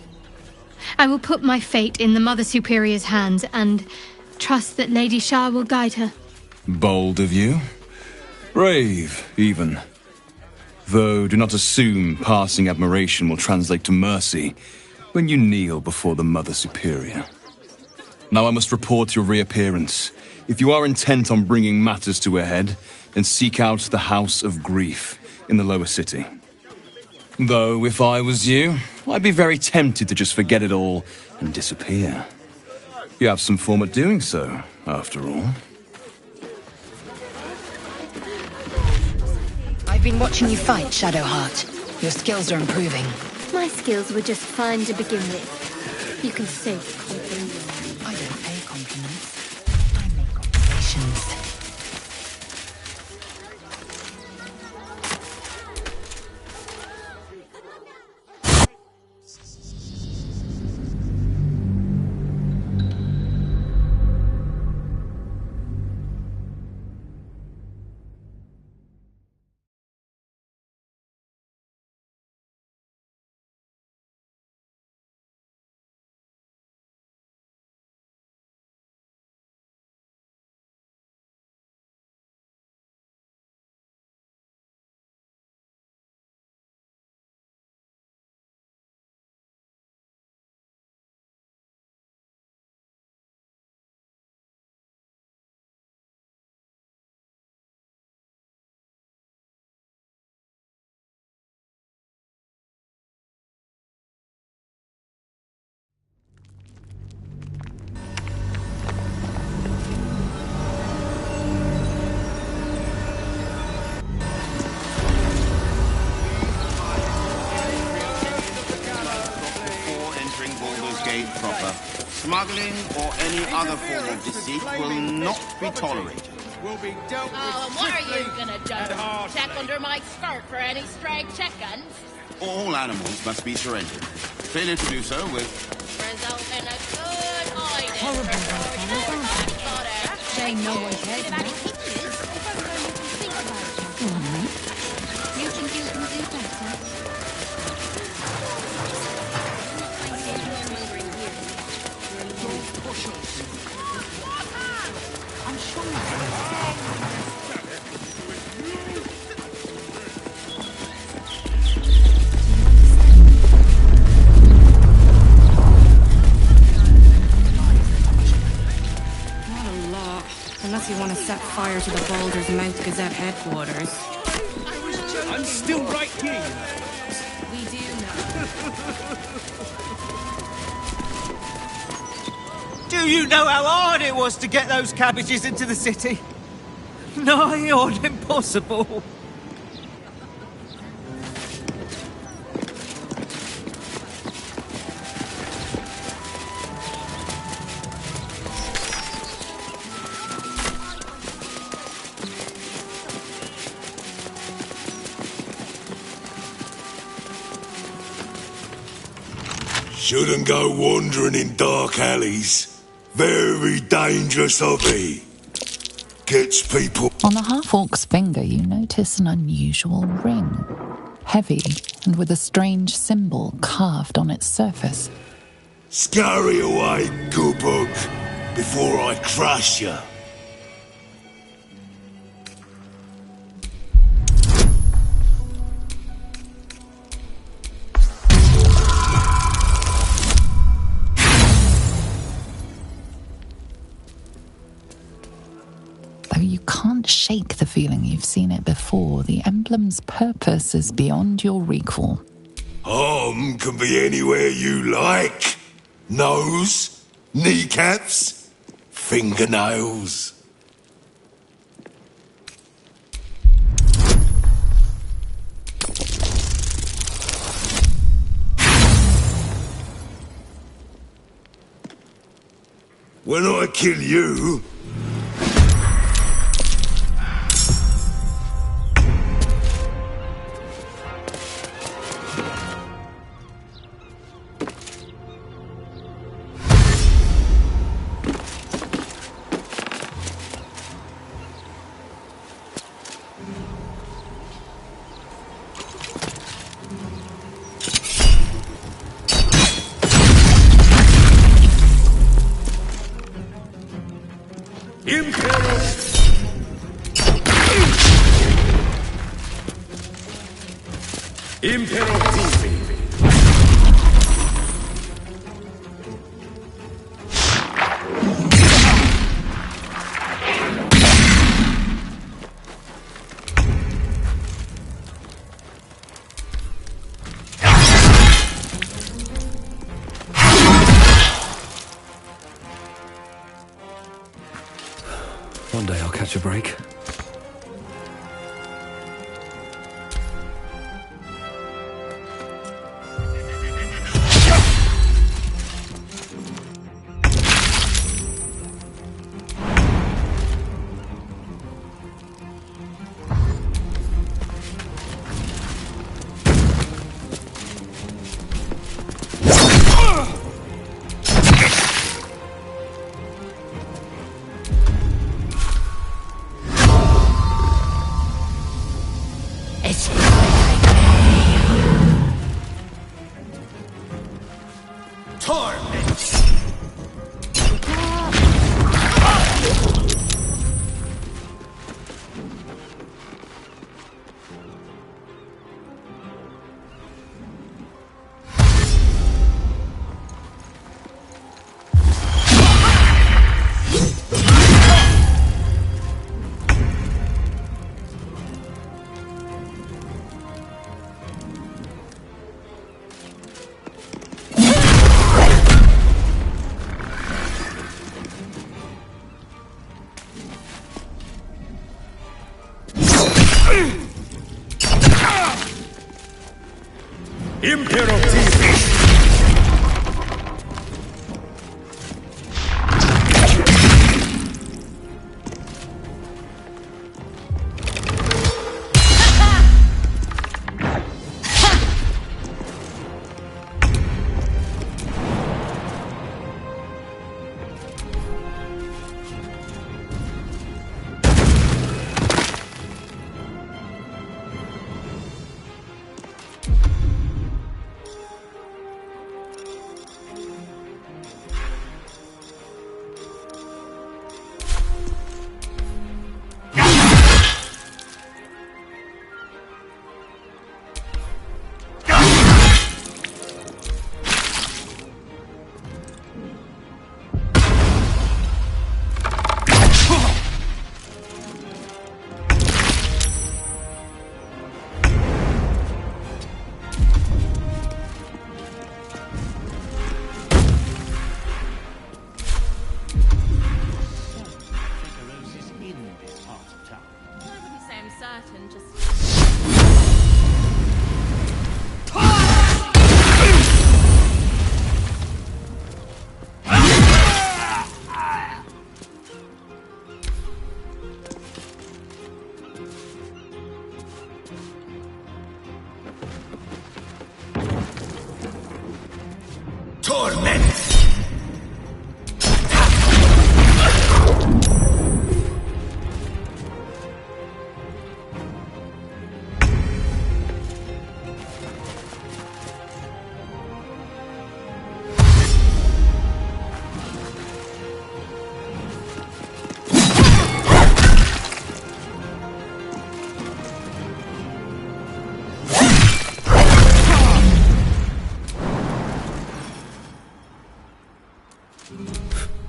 I will put my fate in the Mother Superior's hands and trust that Lady Shah will guide her. Bold of you. Brave, even. Though, do not assume passing admiration will translate to mercy when you kneel before the Mother Superior. Now I must report your reappearance. If you are intent on bringing matters to a head, then seek out the House of Grief in the lower city. Though, if I was you, I'd be very tempted to just forget it all and disappear. You have some form at doing so, after all. I've been watching you fight, Shadowheart. Your skills are improving. My skills were just fine to begin with. You can save compliments. I don't pay compliments. I make observations. Smuggling or any other form of deceit will not be tolerated. What are you gonna do? Check under my skirt for any stray chickens? All animals must be surrendered. Failure to do so will result in a good hiding. Shame no one cares about it. You think you can do better? I'm sure. Unless you want to set fire to the Baldures Mouth Gazette headquarters. I'm still right here. We do know. Do you know how hard it was to get those cabbages into the city? Nigh on impossible. Shouldn't go wandering in dark alleys. Very dangerous hobby. Gets people... On the half-orc's finger, you notice an unusual ring. Heavy, and with a strange symbol carved on its surface. Scurry away, good book, before I crush you. Though you can't shake the feeling you've seen it before, the emblem's purpose is beyond your recall. Harm can be anywhere you like. Nose, kneecaps, fingernails. When I kill you, Imperativi. One day I'll catch a break.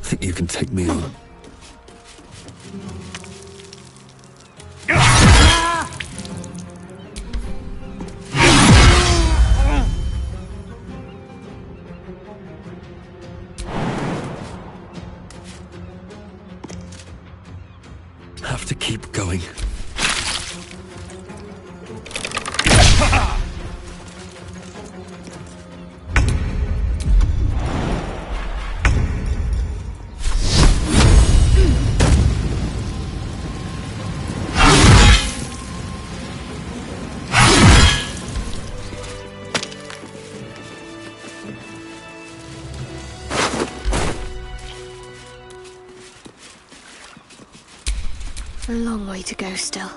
Think you can take me on? Have to keep going. A long way to go still.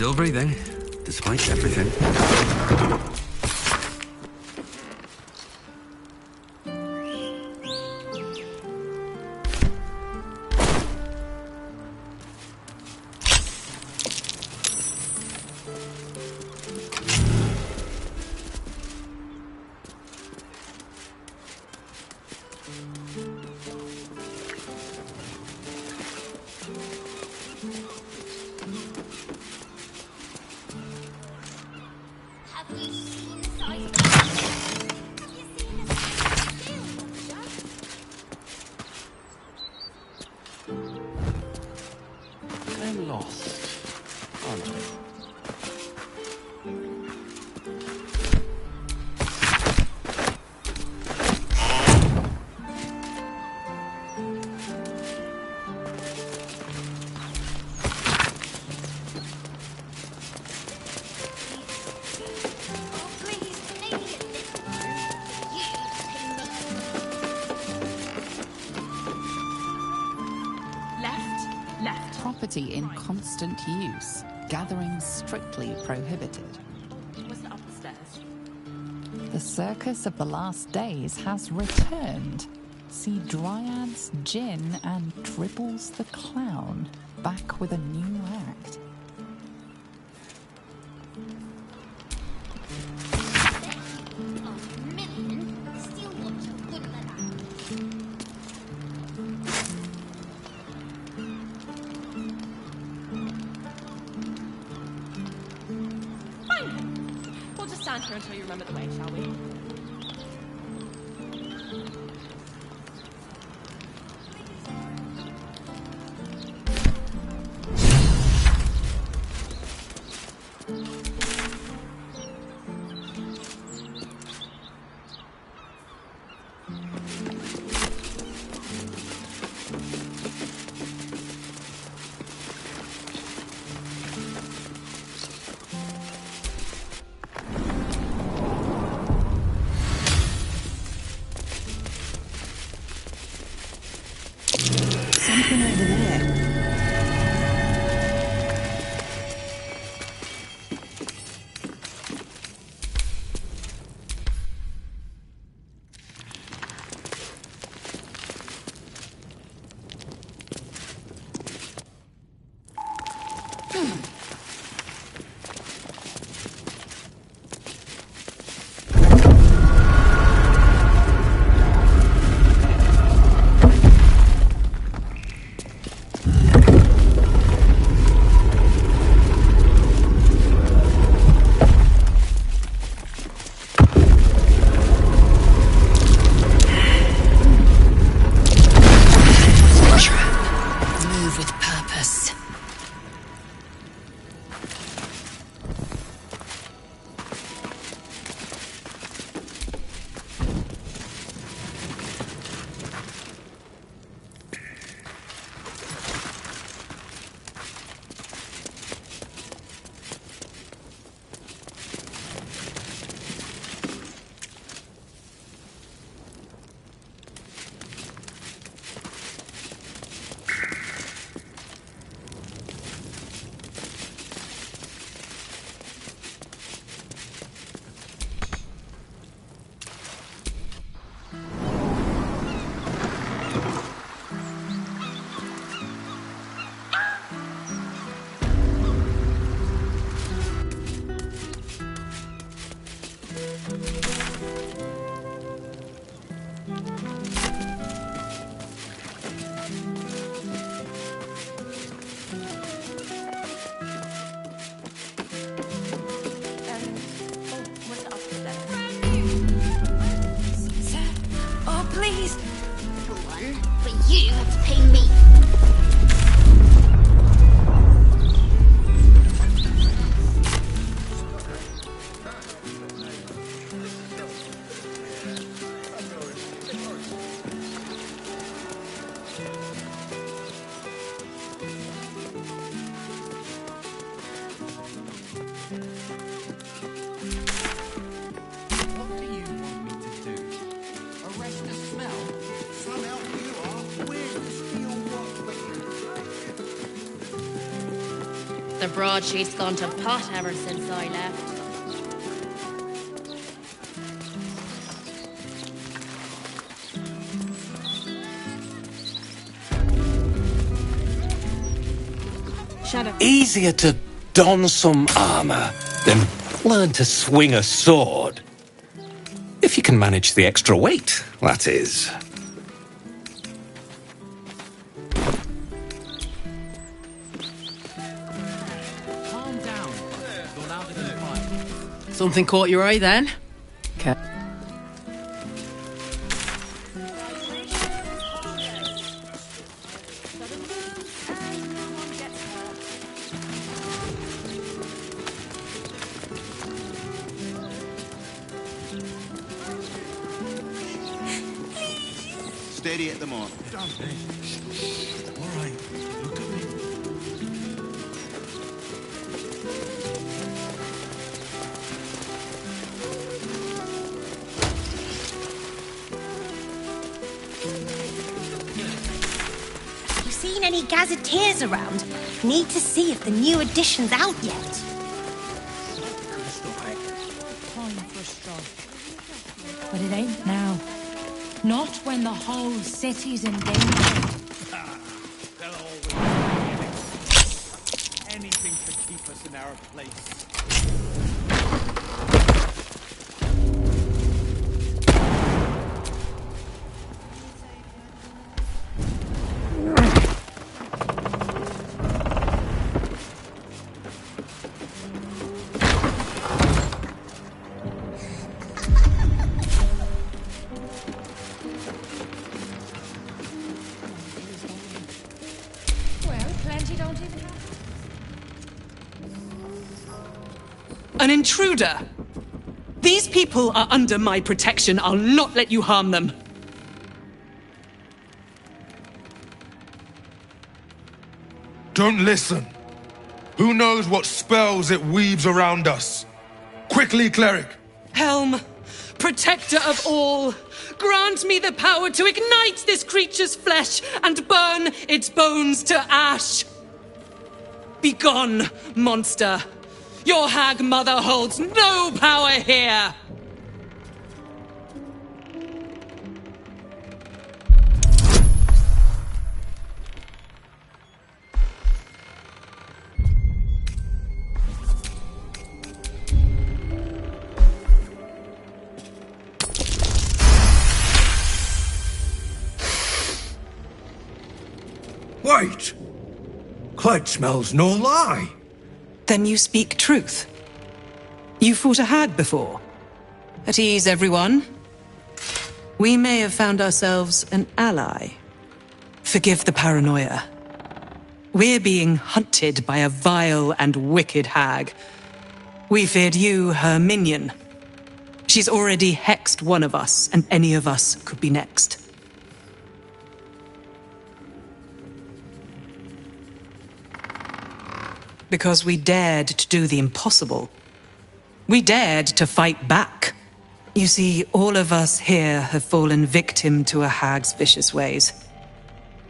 Still breathing, despite everything. I'm lost, aren't I? Property in constant use. Gathering strictly prohibited. What's up the stairs? The circus of the last days has returned. See Dryads, Jinn, and Dribbles the Clown back with a new act. We'll just stand here until you remember the way, shall we? Something over there. Move with purpose. Oh, please! One, but you have to pay me. What do you want me to do? Arrest the smell? Some help you are. Where's the steel watch? The broadsheet's gone to pot ever since I left. Shadow. Easier to don some armor than learn to swing a sword. If you can manage the extra weight, that is. Calm down. You're louder than fire. Something caught your eye then? Okay. Steady at the mark. Don't be. All right, look at me. Have you seen any gazetteers around? Need to see if the new edition's out yet. Time for a stroll. But it ain't now. Not when the whole city's in danger. They'll always be anything to keep us in our place. An intruder! These people are under my protection. I'll not let you harm them. Don't listen. Who knows what spells it weaves around us? Quickly, cleric! Helm, protector of all, grant me the power to ignite this creature's flesh and burn its bones to ash. Begone, monster. Your hag mother holds no power here! Wait! Clyde smells no lie. Then you speak truth. You fought a hag before. At ease, everyone. We may have found ourselves an ally. Forgive the paranoia. We're being hunted by a vile and wicked hag. We feared you, her minion. She's already hexed one of us, and any of us could be next. Because we dared to do the impossible. We dared to fight back. You see, all of us here have fallen victim to a hag's vicious ways.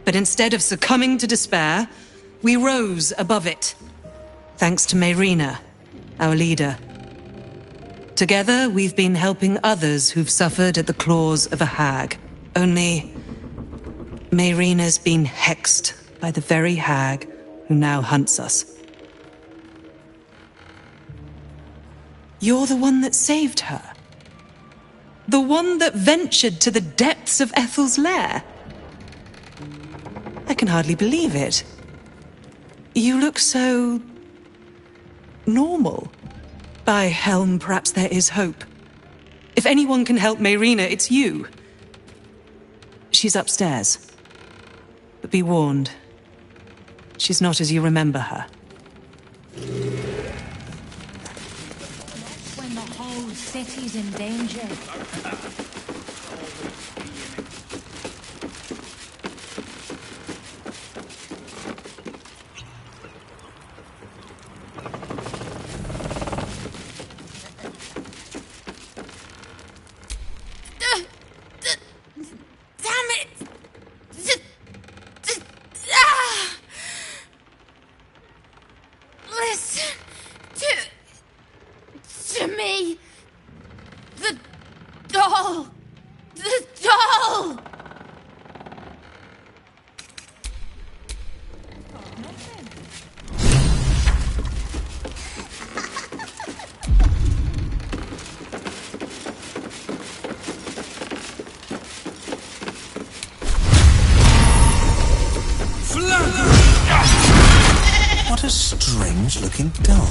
But instead of succumbing to despair, we rose above it. Thanks to Mayrina, our leader. Together, we've been helping others who've suffered at the claws of a hag. Only, Mayrina's been hexed by the very hag who now hunts us. You're the one that saved her. The one that ventured to the depths of Ethel's lair. I can hardly believe it. You look so... normal. By Helm, perhaps there is hope. If anyone can help Mayrina, it's you. She's upstairs. But be warned. She's not as you remember her. When the whole city's in danger. Damn it! strange-looking doll.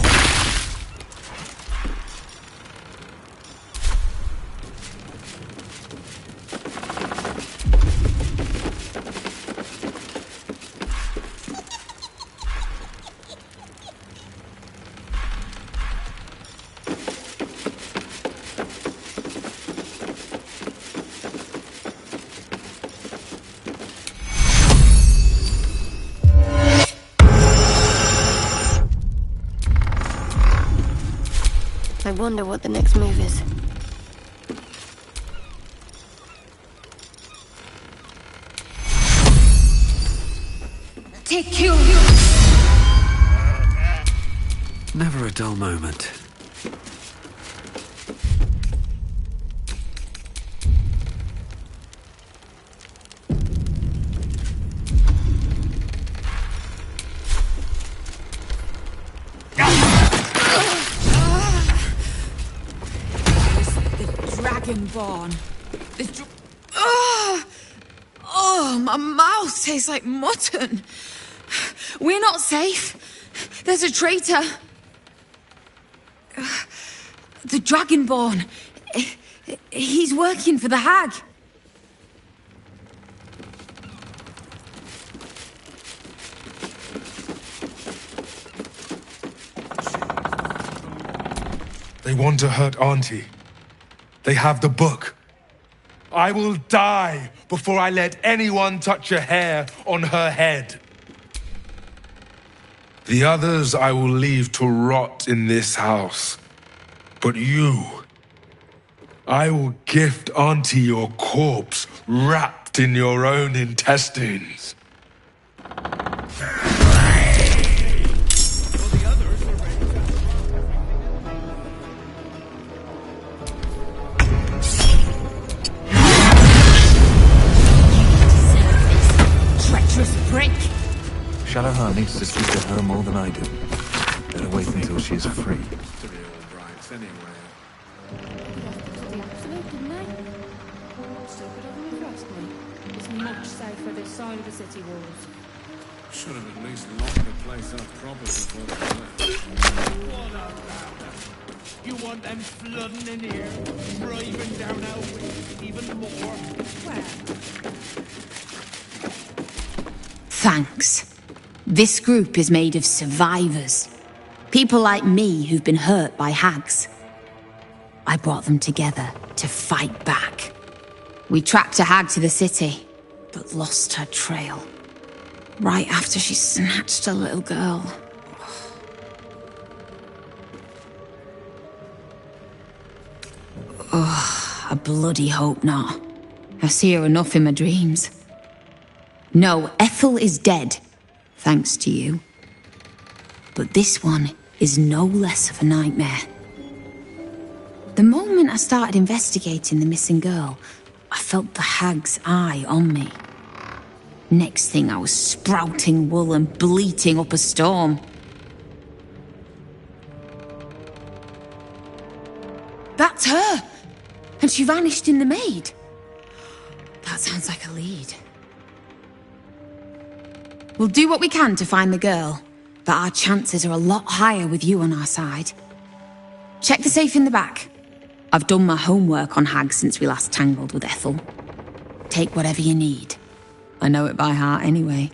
I wonder what the next move is. Take you! Never a dull moment. Dragonborn. Oh, my mouth tastes like mutton. We're not safe. There's a traitor. The Dragonborn. He's working for the hag. They want to hurt Auntie. They have the book. I will die before I let anyone touch a hair on her head. The others I will leave to rot in this house. But you, I will gift Auntie your corpse wrapped in your own intestines. Prick! Shadowheart needs to speak to her more than I do. Better wait until she is free. It's much safer this side of the city walls. Should have at least locked the place up properly before they left. What a router. You want them flooding in here, driving down our way even more? Well, Thanks. This group is made of survivors. People like me who've been hurt by hags. I brought them together to fight back. We tracked a hag to the city, but lost her trail. Right after she snatched a little girl. Oh, I bloody hope not. I see her enough in my dreams. No, Ethel is dead, thanks to you. But this one is no less of a nightmare. The moment I started investigating the missing girl, I felt the hag's eye on me. Next thing, I was sprouting wool and bleating up a storm. That's her! And she vanished in the maid. That sounds like a lead. We'll do what we can to find the girl, but our chances are a lot higher with you on our side. Check the safe in the back. I've done my homework on hags since we last tangled with Ethel. Take whatever you need. I know it by heart anyway.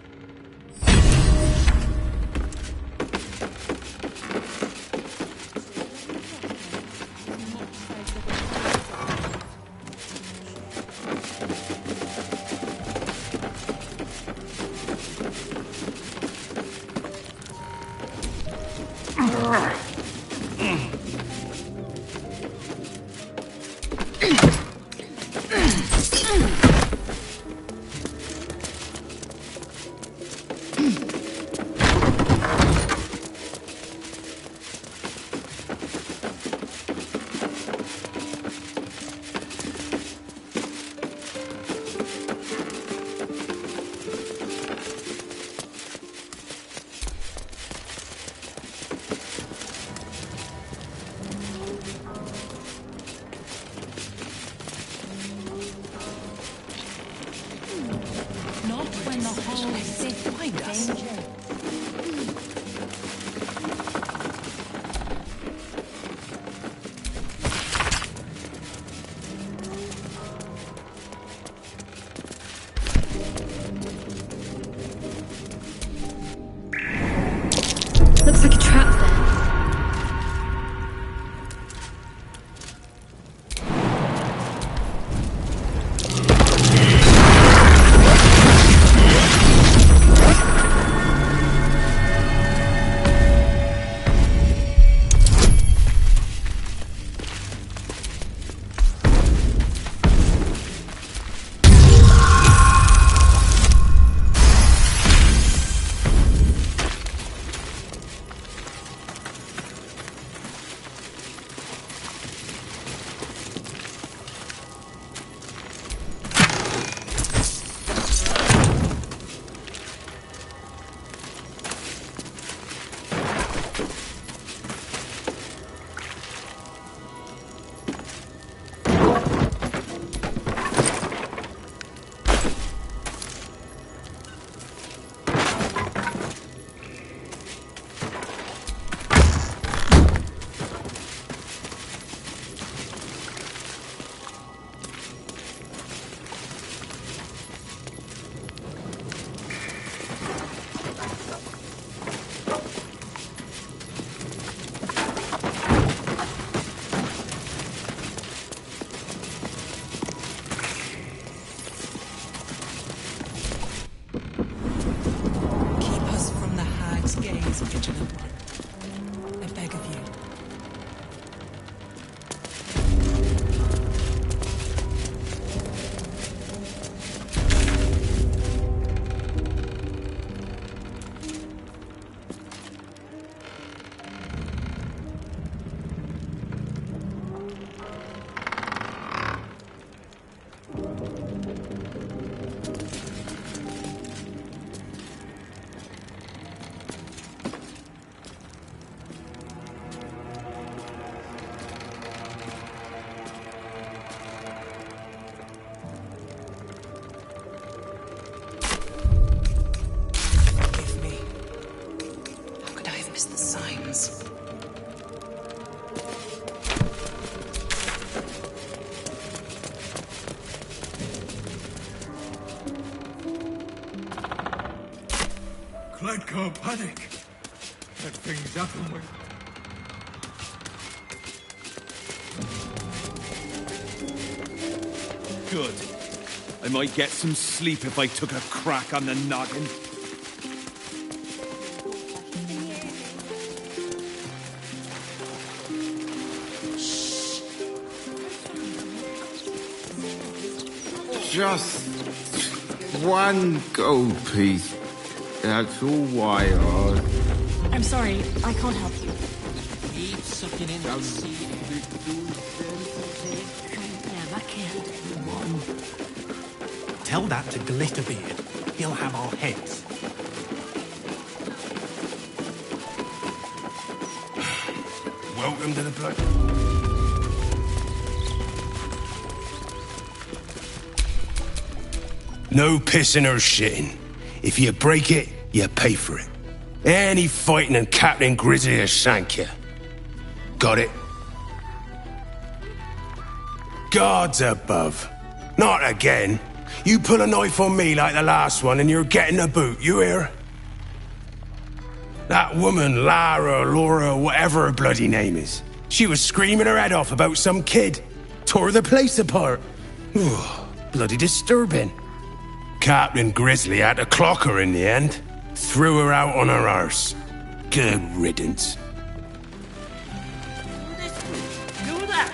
things. Clyde can't panic. That thing's happen with. Good. I might get some sleep if I took a crack on the noggin. Just one gold piece. That's all I ask. I'm sorry, I can't help you. Keep sucking in that sea. Never killed anyone. Tell that to Glitterbeard. He'll have our heads. Welcome to the blood. No pissing or shitting. If you break it, you pay for it. Any fighting and Captain Grizzly will shank you. Got it? Gods above. Not again. You pull a knife on me like the last one and you're getting a boot, you hear? That woman, Lara, Laura, whatever her bloody name is. She was screaming her head off about some kid. Tore the place apart. Ooh, bloody disturbing. Captain Grizzly had to clock her in the end. Threw her out on her arse. Good riddance. Do that.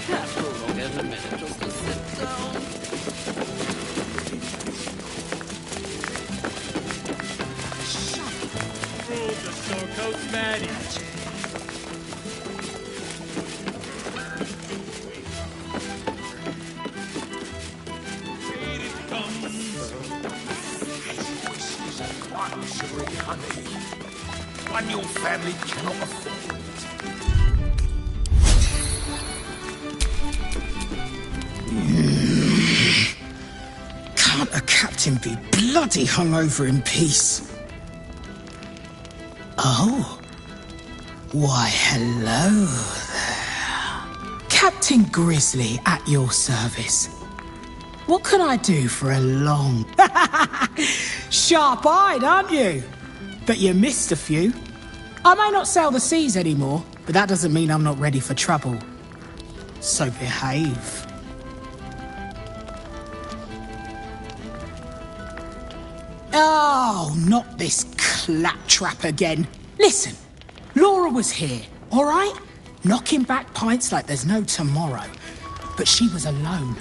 That's all long as a minute just to sit down. The Storcoat's mad. Luxury honey. One your family cannot afford. Can't a captain be bloody hungover in peace? Oh. Why, hello there. Captain Grizzly at your service. What can I do for a long... Sharp-eyed, aren't you? But you missed a few. I may not sail the seas anymore, but that doesn't mean I'm not ready for trouble. So behave. Oh, not this claptrap again. Listen, Laura was here, all right? Knocking back pints like there's no tomorrow. But she was alone.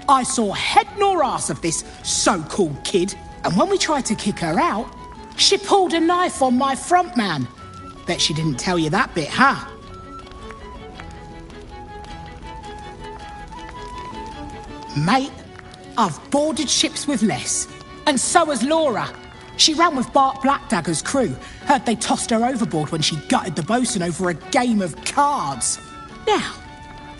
I saw head nor ass of this so-called kid, and when we tried to kick her out, she pulled a knife on my front man. Bet she didn't tell you that bit, huh? Mate, I've boarded ships with less, and so has Laura. She ran with Bart Blackdagger's crew. Heard they tossed her overboard when she gutted the bosun over a game of cards. Now,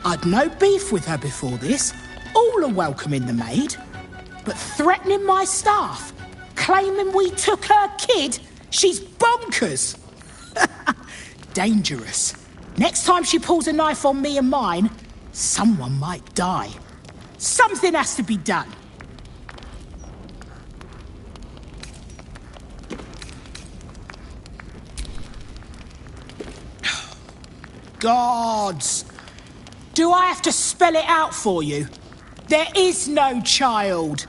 I'd no beef with her before this. All are welcome in the maid. But threatening my staff, claiming we took her kid, she's bonkers. Dangerous. Next time she pulls a knife on me and mine, someone might die. Something has to be done. Gods! Do I have to spell it out for you? There is no child.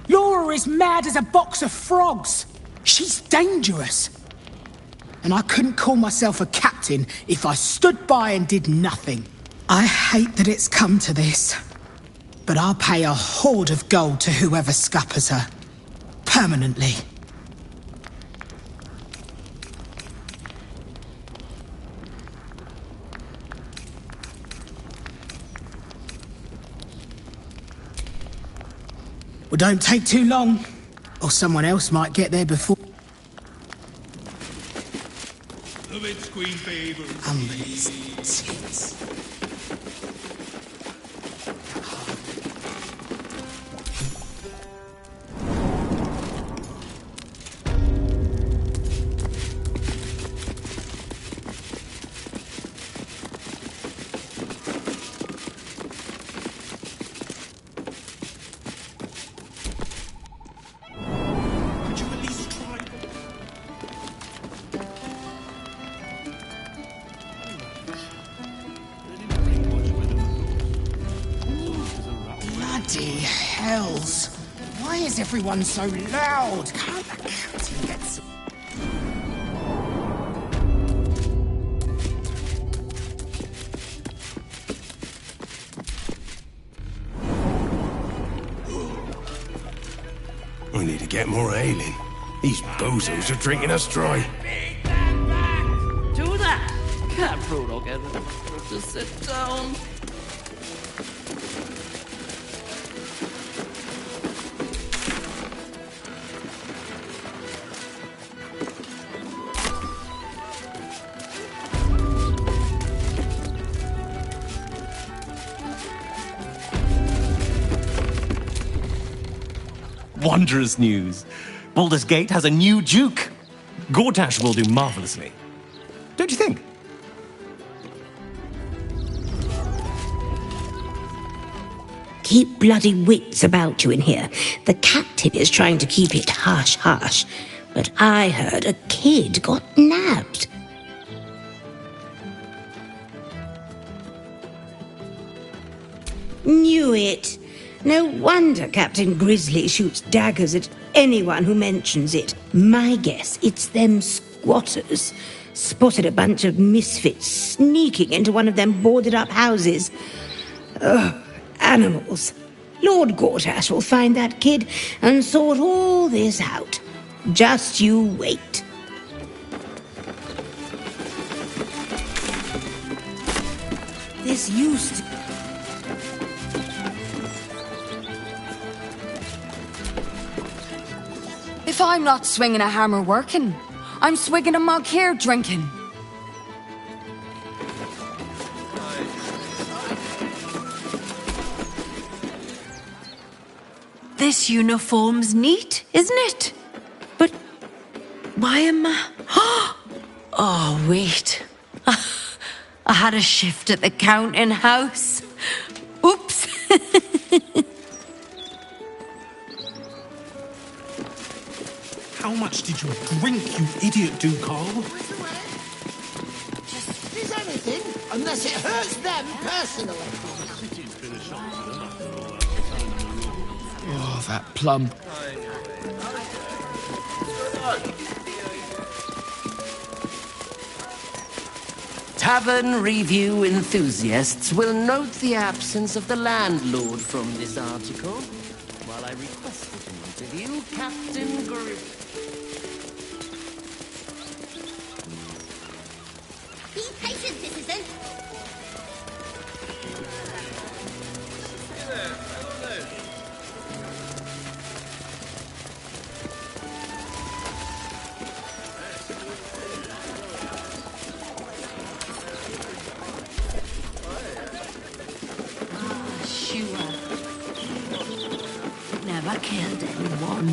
Laura is mad as a box of frogs. She's dangerous. And I couldn't call myself a captain if I stood by and did nothing. I hate that it's come to this, but I'll pay a hoard of gold to whoever scuppers her. Permanently. Well, don't take too long, or someone else might get there before. Love it, Queen Baby. Umberly's tits. hells? Why is everyone so loud? Can't the captain get some... We need to get more ale in. These bozos are drinking us dry. Do that! Can't Frodo get it? Just sit down. Wondrous news. Baldur's Gate has a new duke. Gortash will do marvelously. Don't you think? Keep bloody wits about you in here. The captain is trying to keep it hush-hush, but I heard a kid got nabbed. Knew it. No wonder Captain Grizzly shoots daggers at anyone who mentions it. My guess, it's them squatters. Spotted a bunch of misfits sneaking into one of them boarded-up houses. Ugh, animals. Lord Gortash will find that kid and sort all this out. Just you wait. This used to... If I'm not swinging a hammer working, I'm swigging a mug here drinking. This uniform's neat, isn't it? But why am I... Oh, wait. I had a shift at the counting house. Oops. How much did you drink, you idiot, Ducal? Just is anything, unless it hurts them personally. Oh, that plum. Tavern review enthusiasts will note the absence of the landlord from this article, while I requested an interview, Captain Griff. Be patient, citizen. Never killed anyone.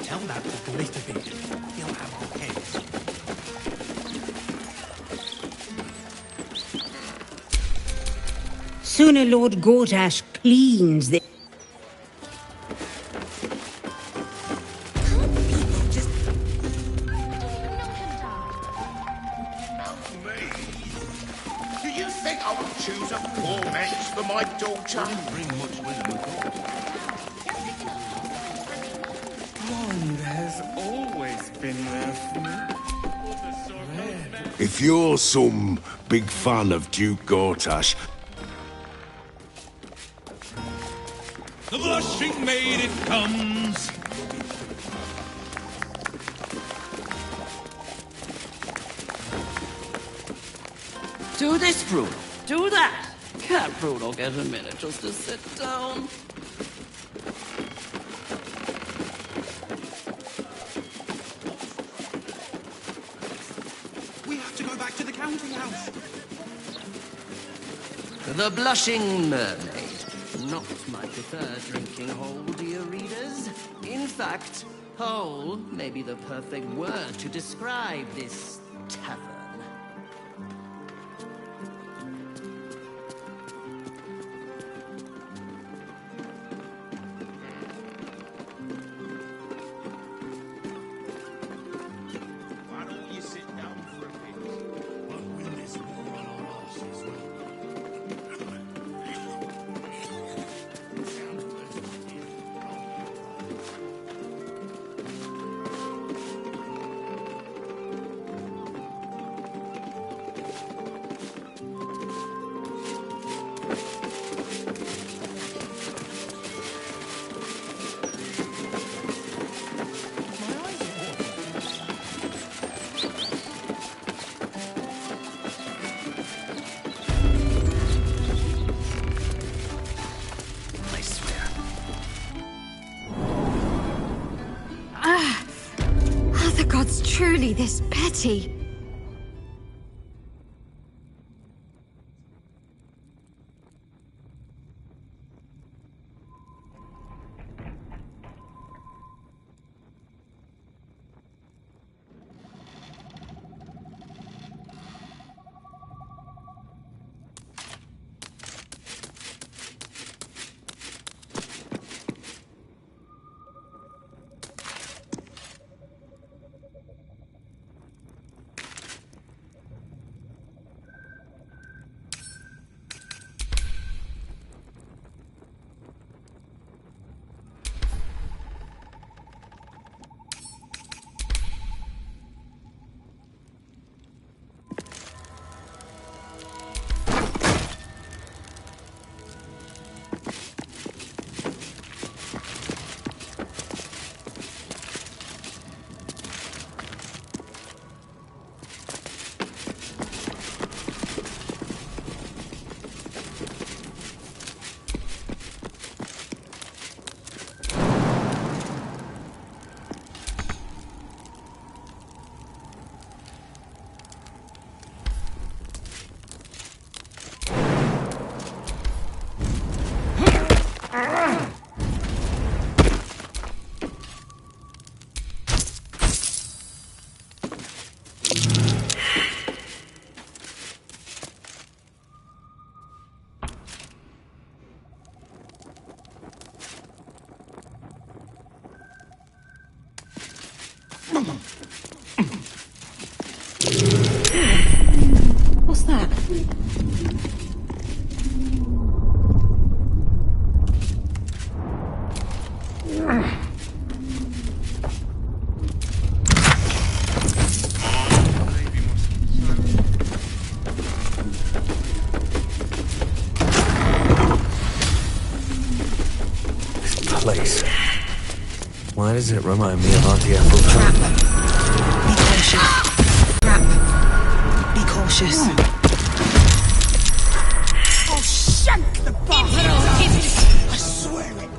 Tell that to Glitterbit. He'll have the heads. Sooner Lord Gortash cleans the... Do you think I would choose a poor match for my daughter? Blonde has always been there for me. If you're some big fan of Duke Gortash, The blushing maid it comes. Do this, Frodo. Do that. Can't Frodo get a minute just to sit down? We have to go back to the counting house. The Blushing Mermaid. Not my preferred drinking hole, dear readers. In fact, hole may be the perfect word to describe this tavern. Why don't you sit down for a bit? What wind is more on our asses? it's truly this petty. What's that? Place. Why does it remind me of Auntie Ethel's home? Be cautious. Crap. Be cautious. I'll shank the bastard! I swear it.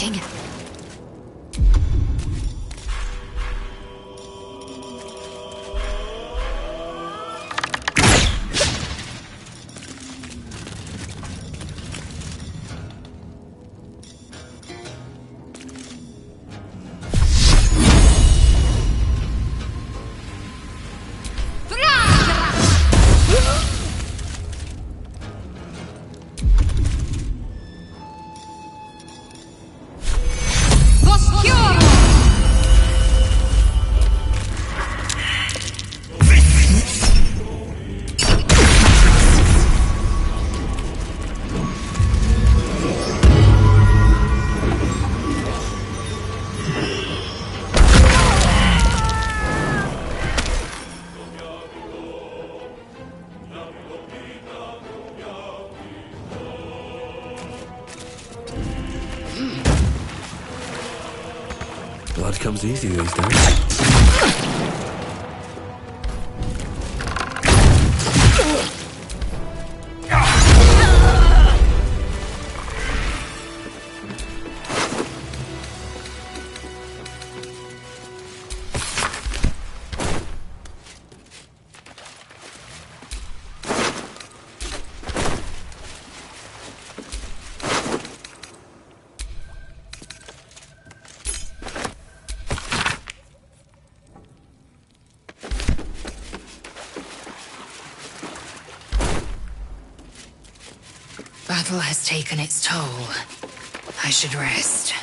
waiting. Blood comes easy these days. Battle has taken its toll. I should rest.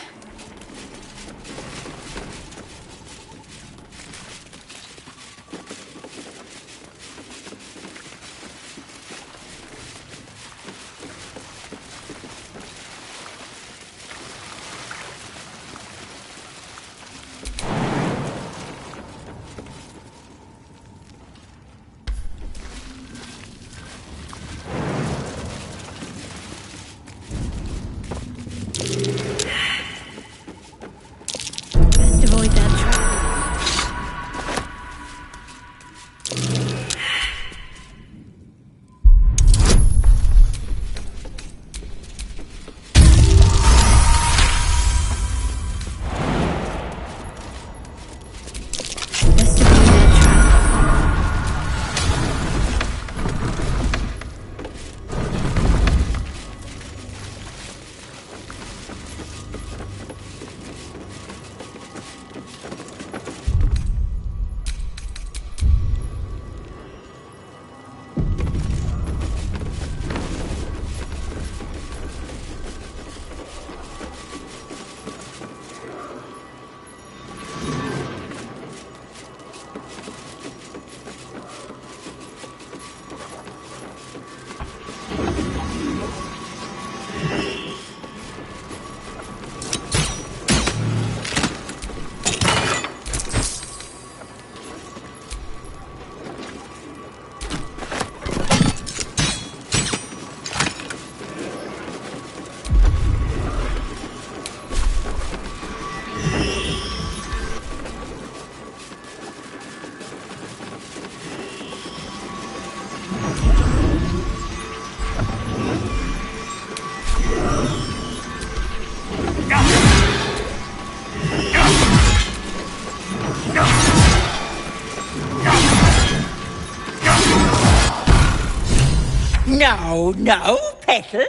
No, Petal.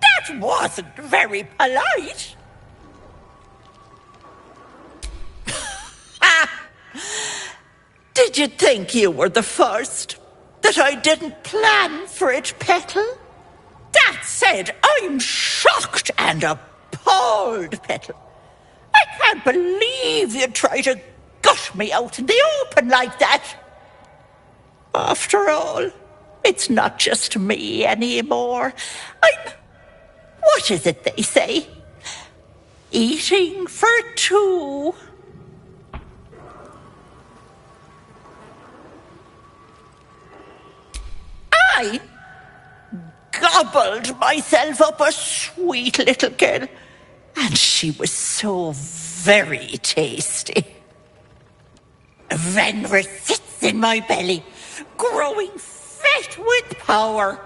That wasn't very polite. Did you think you were the first? That I didn't plan for it, Petal? That said, I'm shocked and appalled, Petal. I can't believe you'd try to gut me out in the open like that. After all, it's not just me anymore. What is it they say? Eating for two. I gobbled myself up a sweet little girl, and she was so very tasty. Venra sits in my belly, growing fat with power.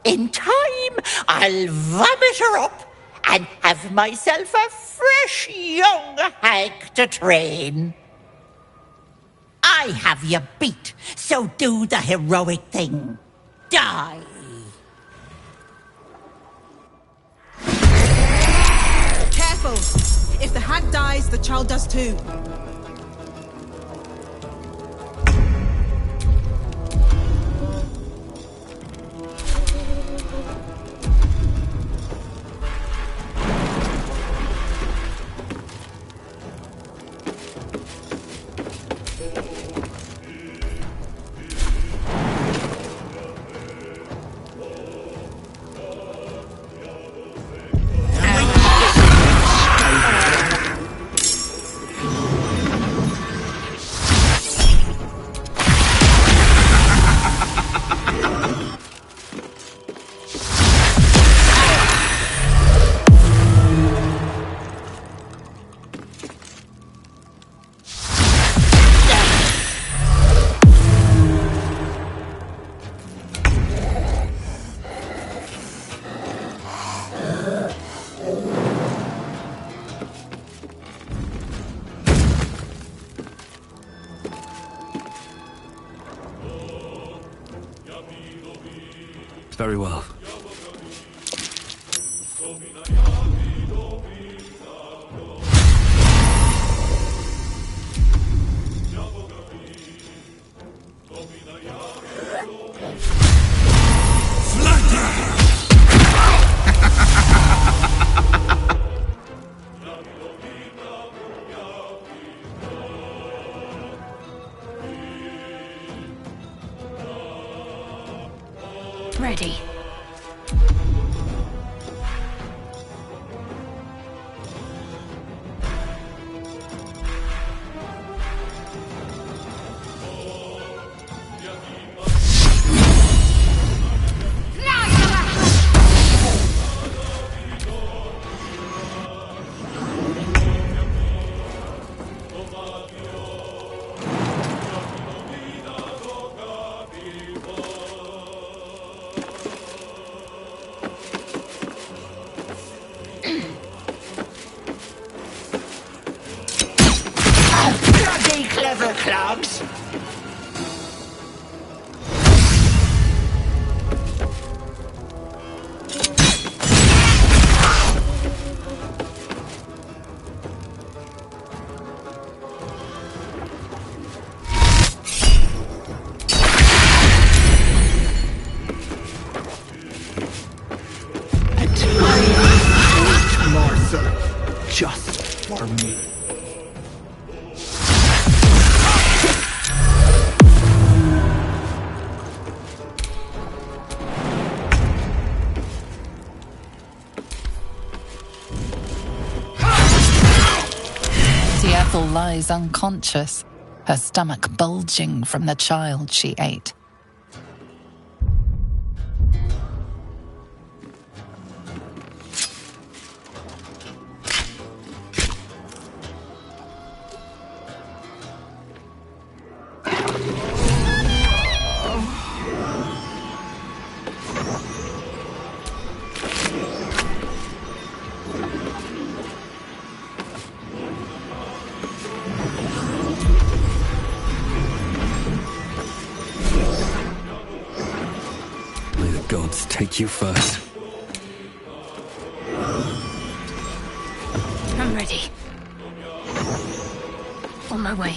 In time, I'll vomit her up and have myself a fresh young hag to train. I have you beat, so do the heroic thing. Die. Careful! If the hag dies, the child does too. Very well. Ready. Bloody clever clogs! Martha, just for me. Ethel lies unconscious, her stomach bulging from the child she ate. Gods take you first. I'm ready. On my way.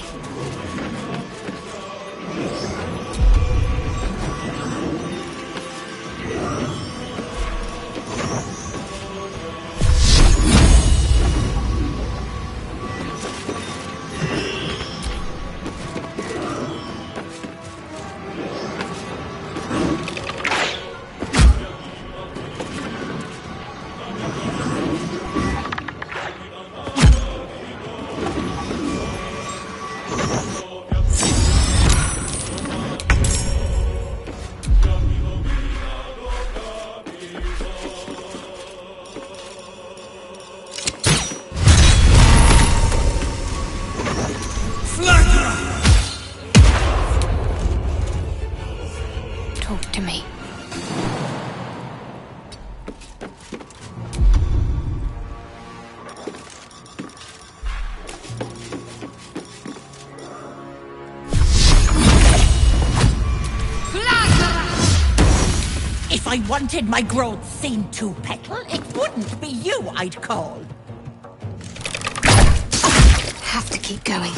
I wanted my growth seen to, Petal, it wouldn't be you I'd call. Have to keep going.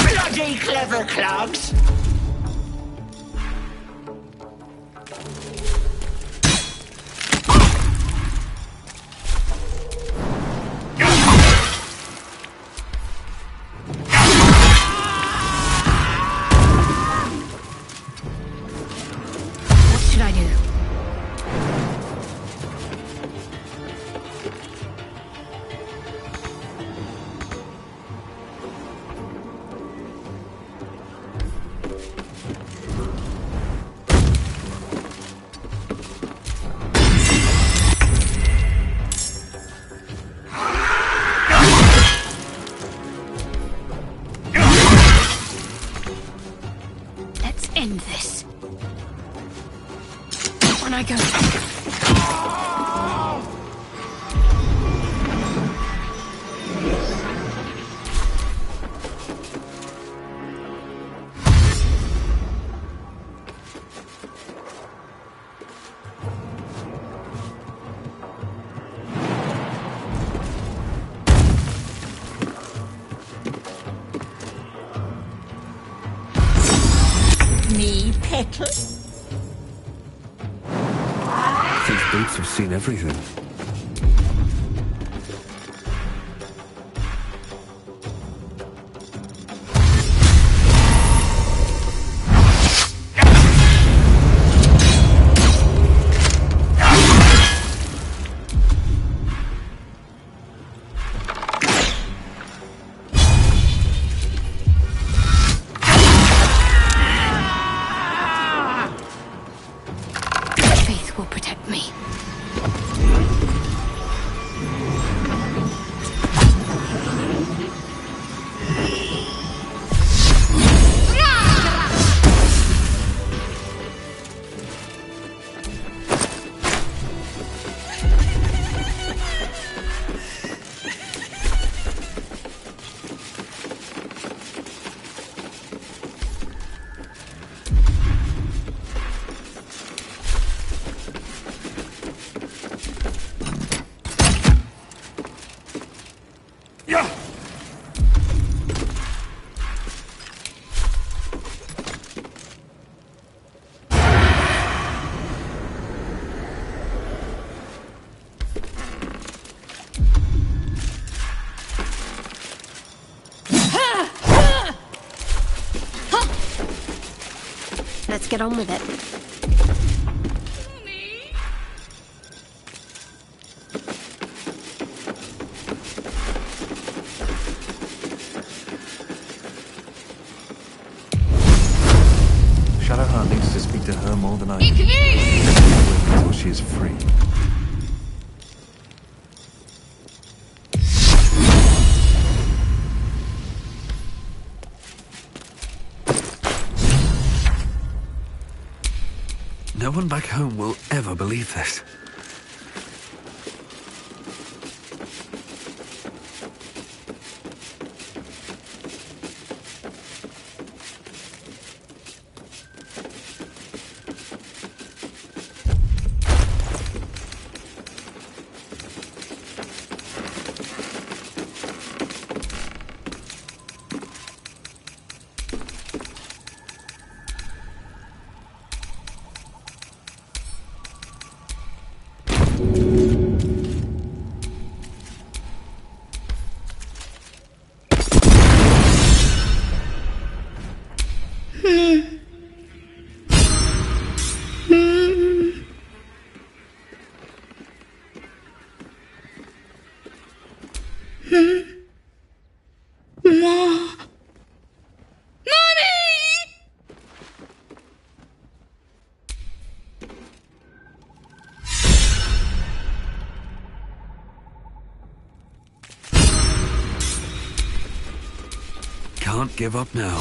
Bloody clever clogs! What should I do? Let's end this. When I go. Me, Petal? These boots have seen everything. Faith will protect me. Let's get on with it. Shadowheart needs to speak to her more than I do. Wait until she is free. No one back home will ever believe this. Ma. Mommy! Can't give up now.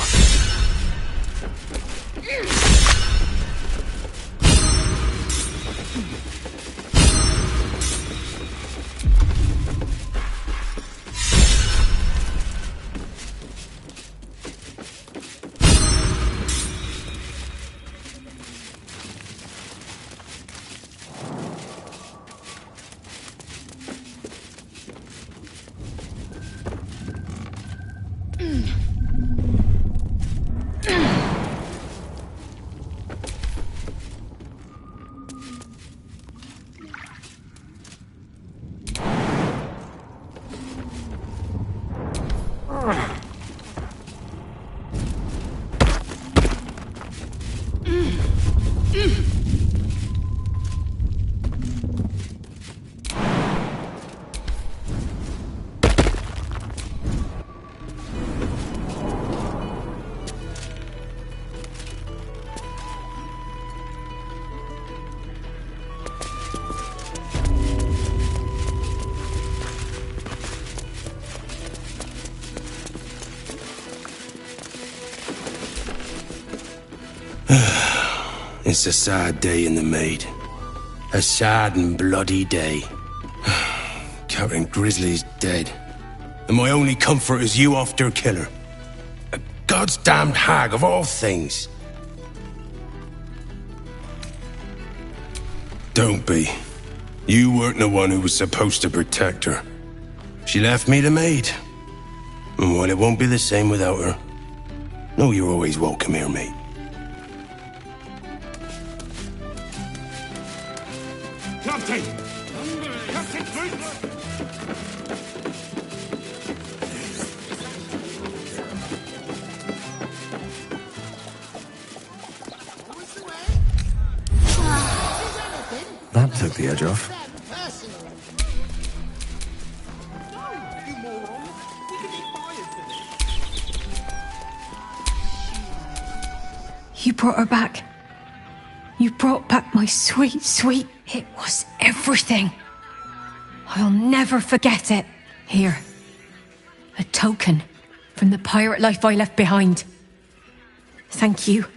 It's a sad day in the Maid. A sad and bloody day. Captain Grizzly's dead. And my only comfort is you after killer. A God's damned hag of all things. Don't be. You weren't the one who was supposed to protect her. She left me the Maid. And while it won't be the same without her, know you're always welcome here, mate. Captain! Captain Grizzly! That took the edge off. You brought her back. You brought back my sweet, sweet... It was everything. I'll never forget it. Here. A token from the pirate life I left behind. Thank you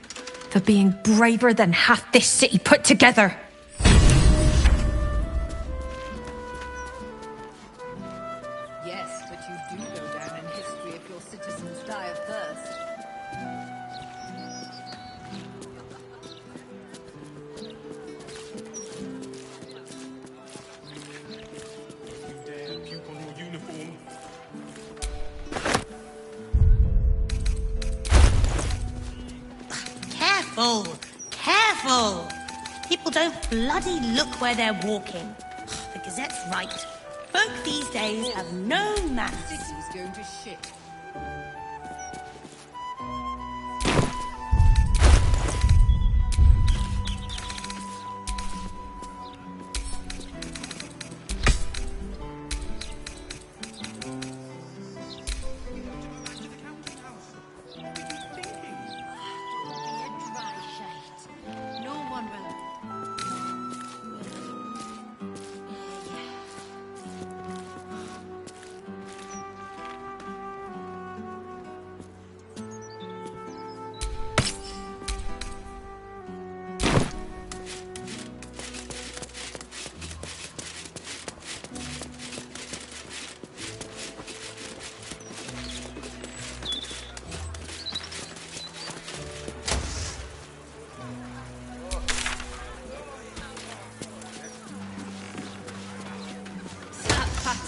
for being braver than half this city put together. Yes, but you do go down in history if your citizens die of thirst. Careful! Careful! People don't bloody look where they're walking. The Gazette's right. Folk these days have no manners. City's going to shit.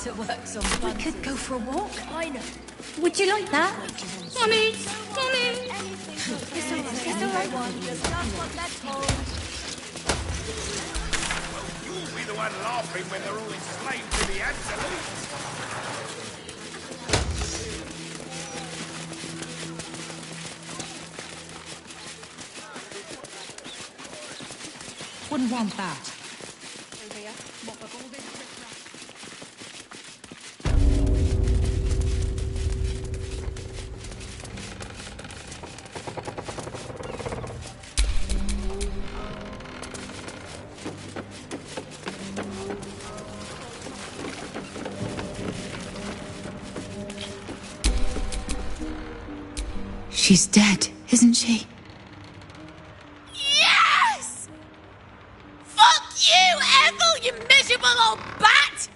To work some we could go for a walk. I know. Would you like that? Mommy! Mommy! It's all right. You'll be the one laughing when they're all enslaved to the absolute. Wouldn't want that. She's dead, isn't she? Yes! Fuck you, Ethel, you miserable old bat!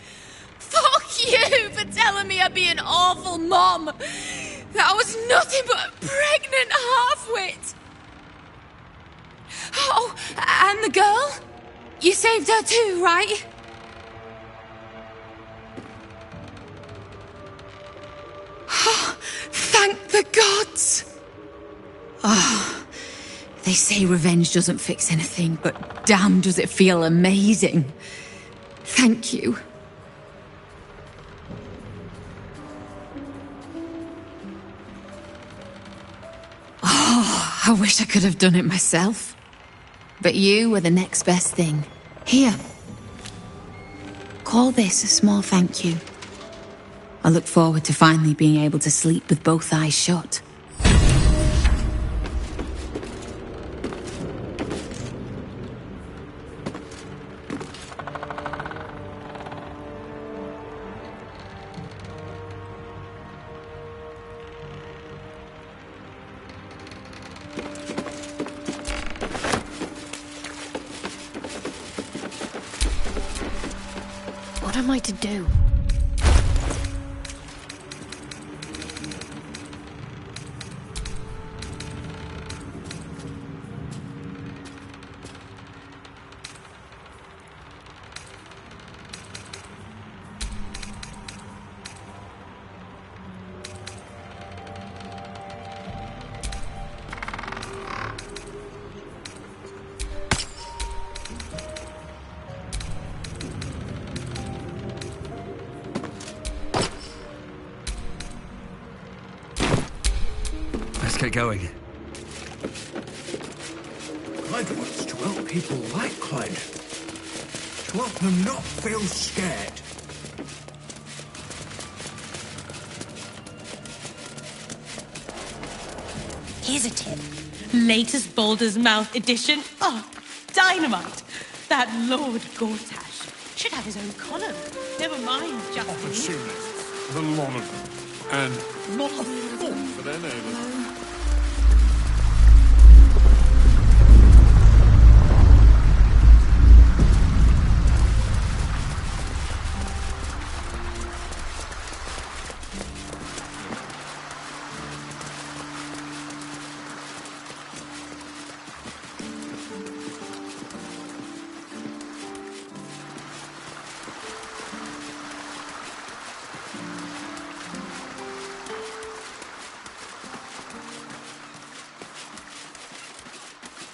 Fuck you for telling me I'd be an awful mom. That I was nothing but a pregnant half-wit. Oh, and the girl? You saved her too, right? Oh, thank the gods! Oh, they say revenge doesn't fix anything, but damn does it feel amazing. Thank you. Oh, I wish I could have done it myself. But you were the next best thing. Here. Call this a small thank you. I look forward to finally being able to sleep with both eyes shut. What am I to do? Let's get going. Clyde wants to help people like Clyde. To help them not feel scared. Here's a tip. Latest Baldur's Mouth edition. Oh, dynamite. That Lord Gortash should have his own column. Never mind just Opportunists, the lot of them. And not a thought for their neighbours.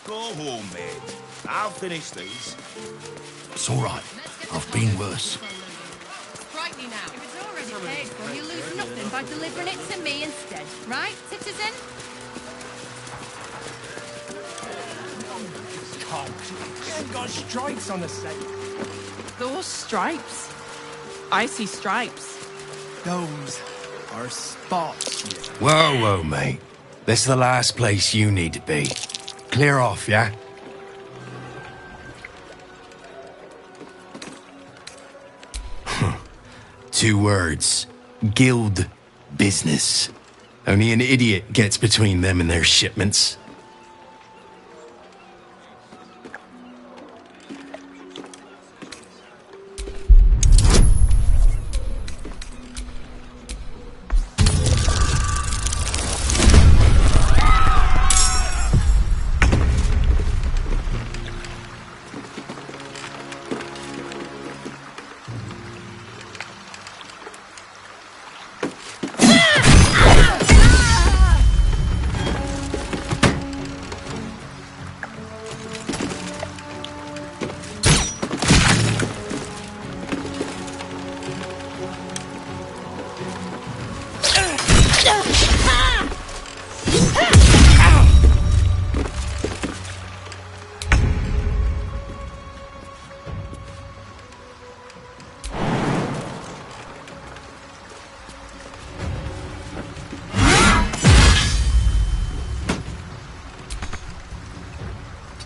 Go home, mate. I'll finish these. It's all right. I've been worse. Frightening now. If it's already paid for, you lose nothing by delivering it to me instead. Right, citizen? They've got stripes on the side. Those stripes? I see stripes. Those are spots. Whoa, whoa, mate. This is the last place you need to be. Clear off, yeah? Two words. Guild business. Only an idiot gets between them and their shipments.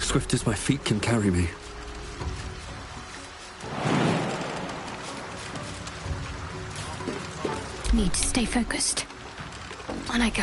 Swift as my feet can carry me. Need to stay focused. On I go.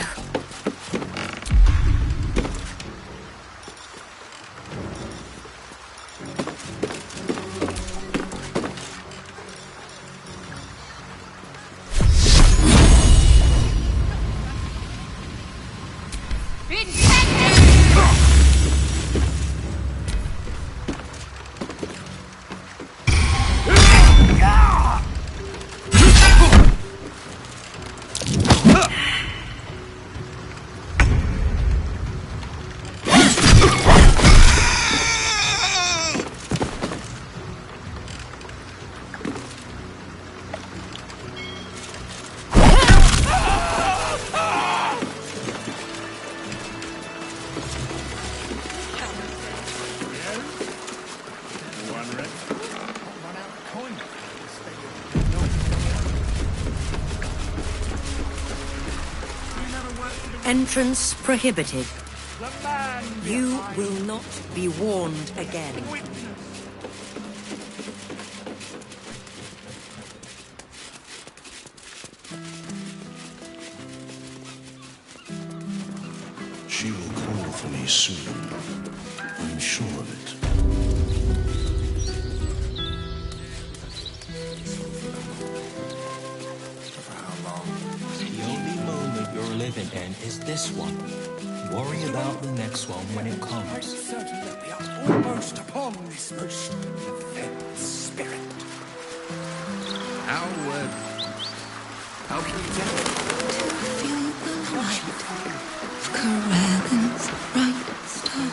Entrance prohibited. You will not be warned again. She will call for me soon. I'm sure of it. The only moment you're living in is this one. Worry about the next one when it comes. I'm certain that we are almost upon this most event spirit. How can you tell? Feel the light of Corellan's bright star.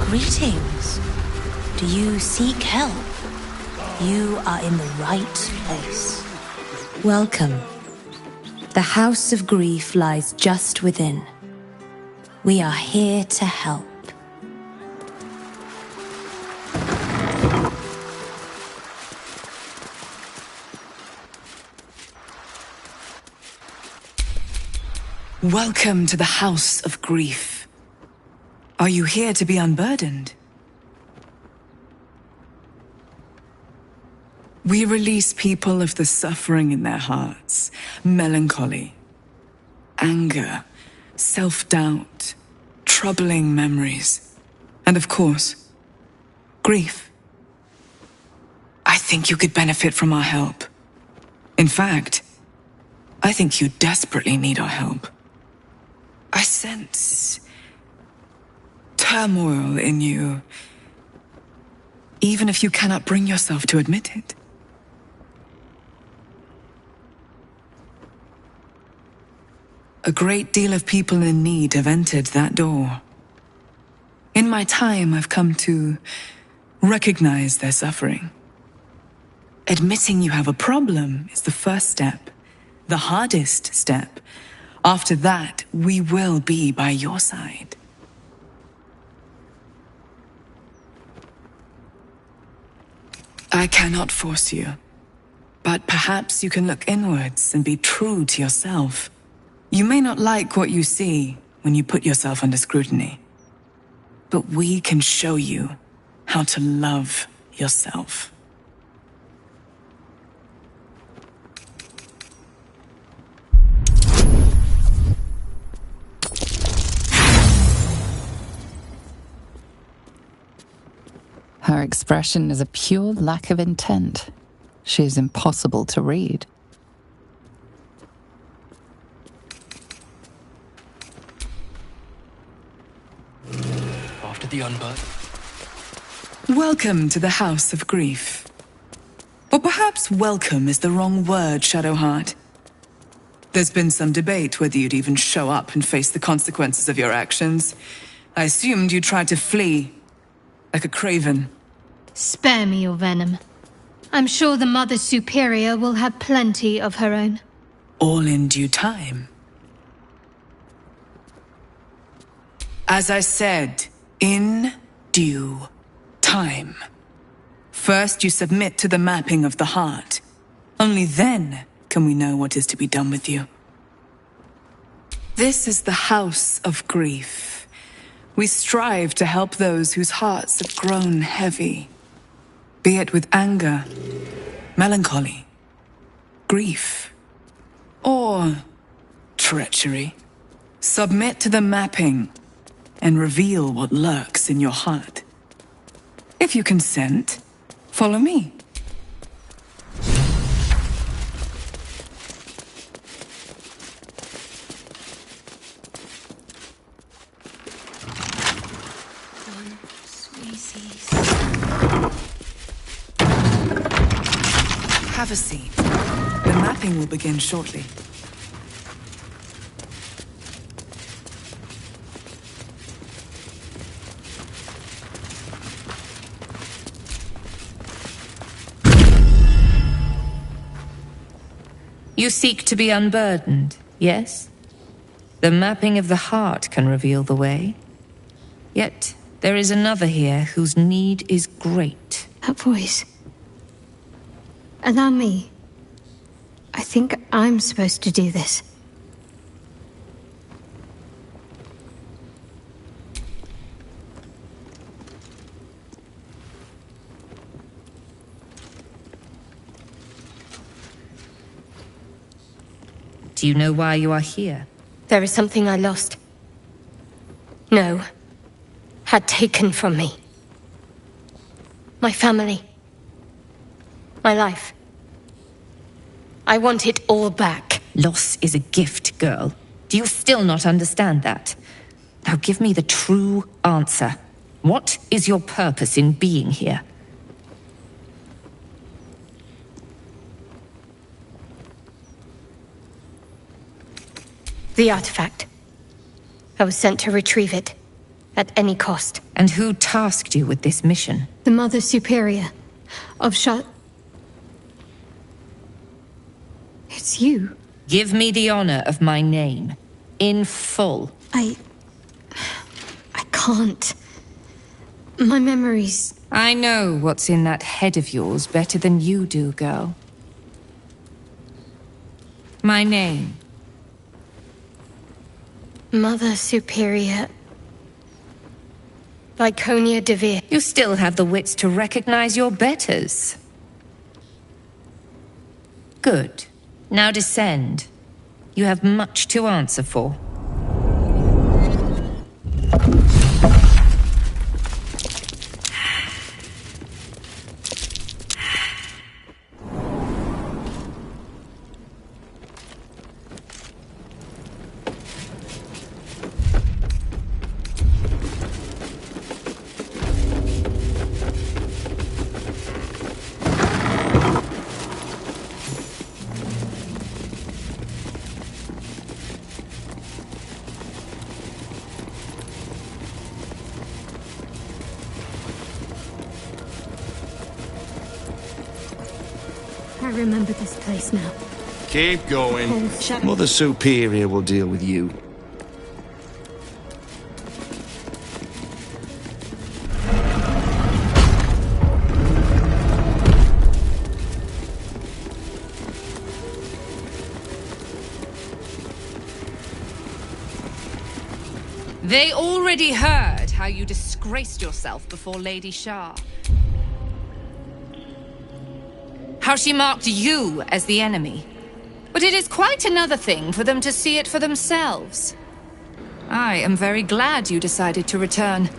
Greetings. Do you seek help? You are in the right place. Welcome. The House of Grief lies just within. We are here to help. Welcome to the House of Grief. Are you here to be unburdened? We release people of the suffering in their hearts, melancholy, anger, self-doubt, troubling memories, and of course, grief. I think you could benefit from our help. In fact, I think you desperately need our help. I sense turmoil in you, even if you cannot bring yourself to admit it. A great deal of people in need have entered that door. In my time, I've come to recognize their suffering. Admitting you have a problem is the first step, the hardest step. After that, we will be by your side. I cannot force you, but perhaps you can look inwards and be true to yourself. You may not like what you see when you put yourself under scrutiny, but we can show you how to love yourself. Her expression is a pure lack of intent. She is impossible to read. After the unbird. Welcome to the House of Grief. Or perhaps welcome is the wrong word, Shadowheart. There's been some debate whether you'd even show up and face the consequences of your actions. I assumed you tried to flee, like a craven. Spare me your venom. I'm sure the Mother Superior will have plenty of her own. All in due time. As I said, in due time. First, you submit to the mapping of the heart. Only then can we know what is to be done with you. This is the House of Grief. We strive to help those whose hearts have grown heavy, be it with anger, melancholy, grief, or treachery. Submit to the mapping and reveal what lurks in your heart. If you consent, follow me. Have a seat. The mapping will begin shortly. You seek to be unburdened, yes? The mapping of the heart can reveal the way. Yet, there is another here whose need is great. That voice. Allow me. I think I'm supposed to do this. Do you know why you are here? There is something I lost. No. Had taken from me. My family. My life. I want it all back. Loss is a gift, girl. Do you still not understand that? Now give me the true answer. What is your purpose in being here? The artifact. I was sent to retrieve it. At any cost. And who tasked you with this mission? The Mother Superior of It's you. Give me the honor of my name. In full. I can't. My memories... I know what's in that head of yours better than you do, girl. My name. Mother Superior... Viconia de Veer. You still have the wits to recognize your betters. Good. Now descend. You have much to answer for. I remember this place now. Keep going. Shut Mother Superior will deal with you. They already heard how you disgraced yourself before Lady Shah. How she marked you as the enemy. But it is quite another thing for them to see it for themselves. I am very glad you decided to return.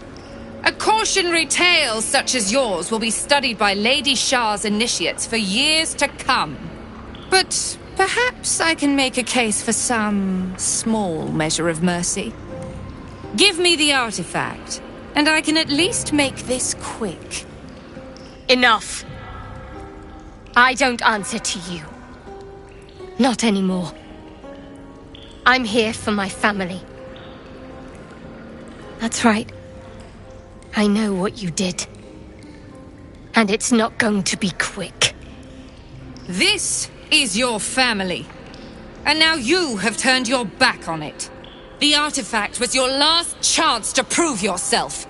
A cautionary tale such as yours will be studied by Lady Shah's initiates for years to come. But perhaps I can make a case for some small measure of mercy. Give me the artifact, and I can at least make this quick. Enough. I don't answer to you. Not anymore. I'm here for my family. That's right. I know what you did. And it's not going to be quick. This is your family. And now you have turned your back on it. The artifact was your last chance to prove yourself.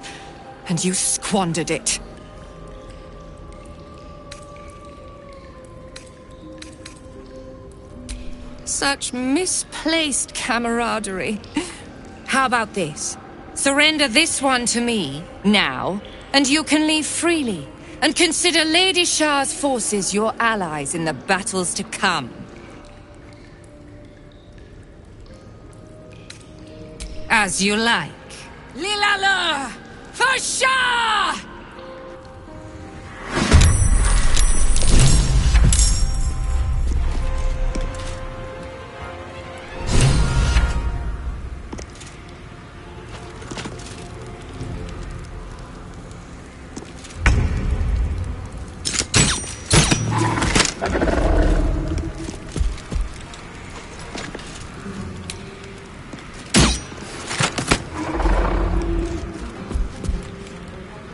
And you squandered it. Such misplaced camaraderie. How about this? Surrender this one to me, now, and you can leave freely, and consider Lady Shah's forces your allies in the battles to come. As you like. Lilala! For Shah!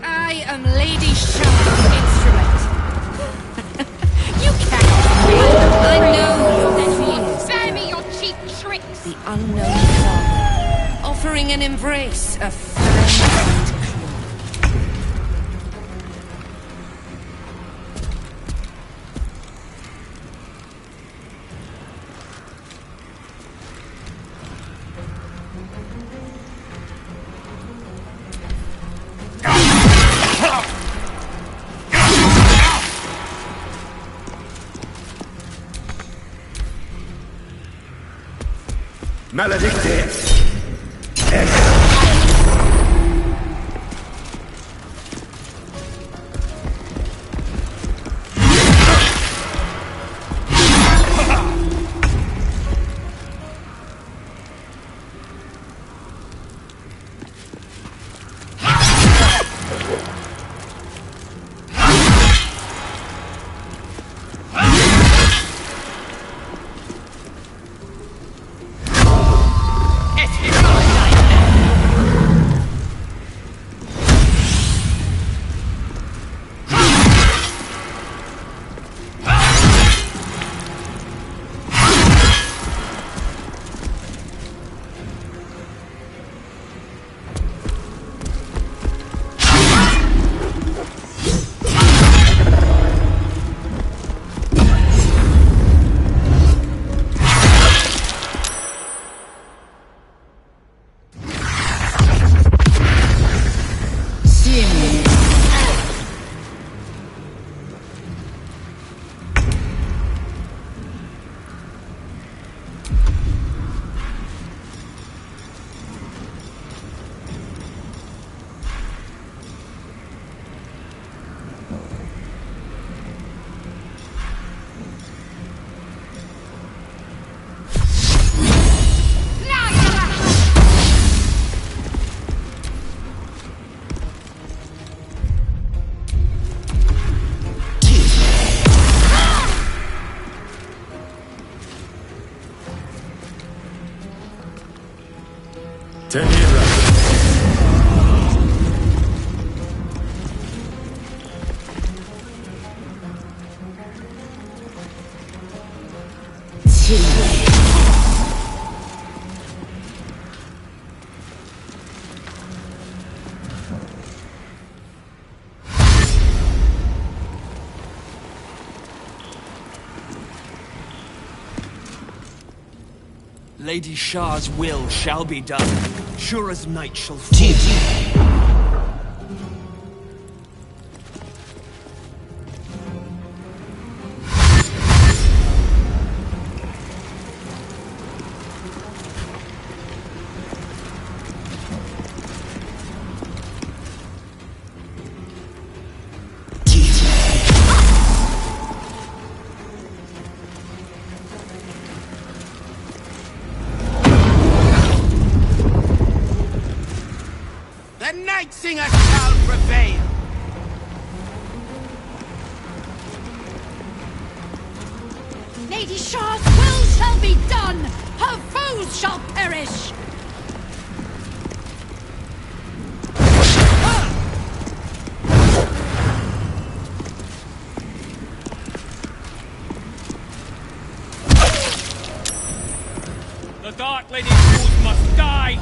I Maledicte! Lady Shah's will shall be done, sure as night shall fall. The Night Singer shall prevail! Lady Shah's will shall be done! Her foes shall perish! The Dark Lady's foes must die!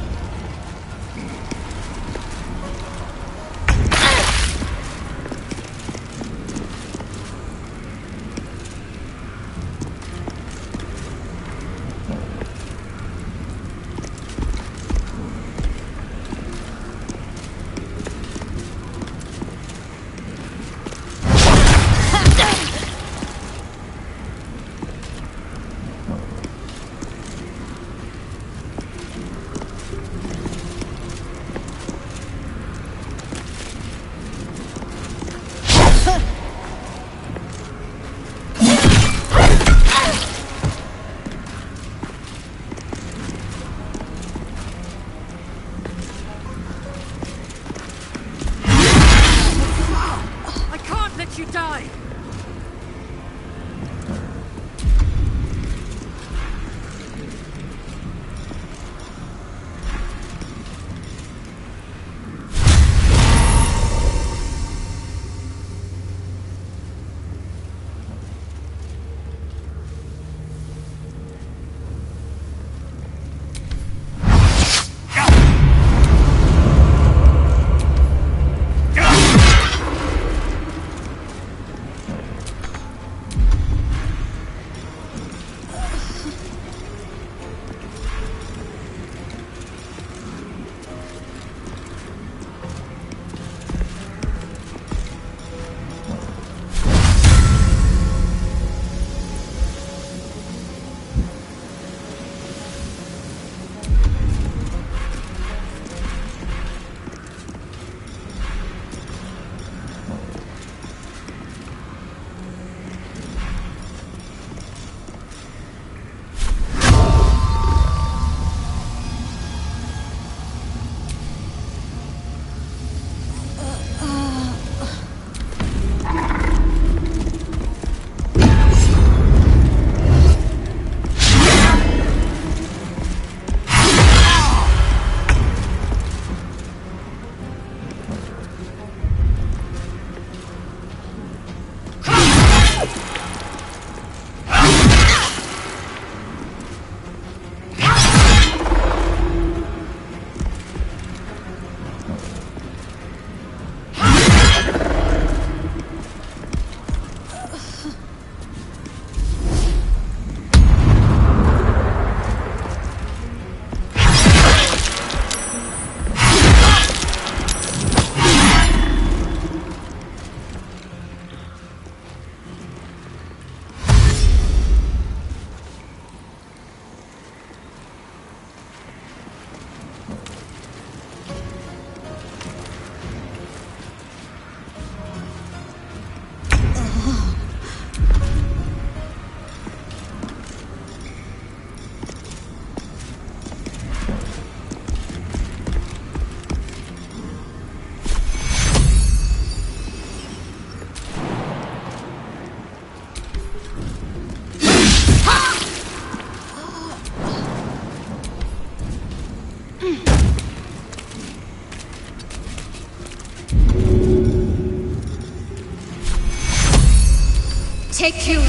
Take you.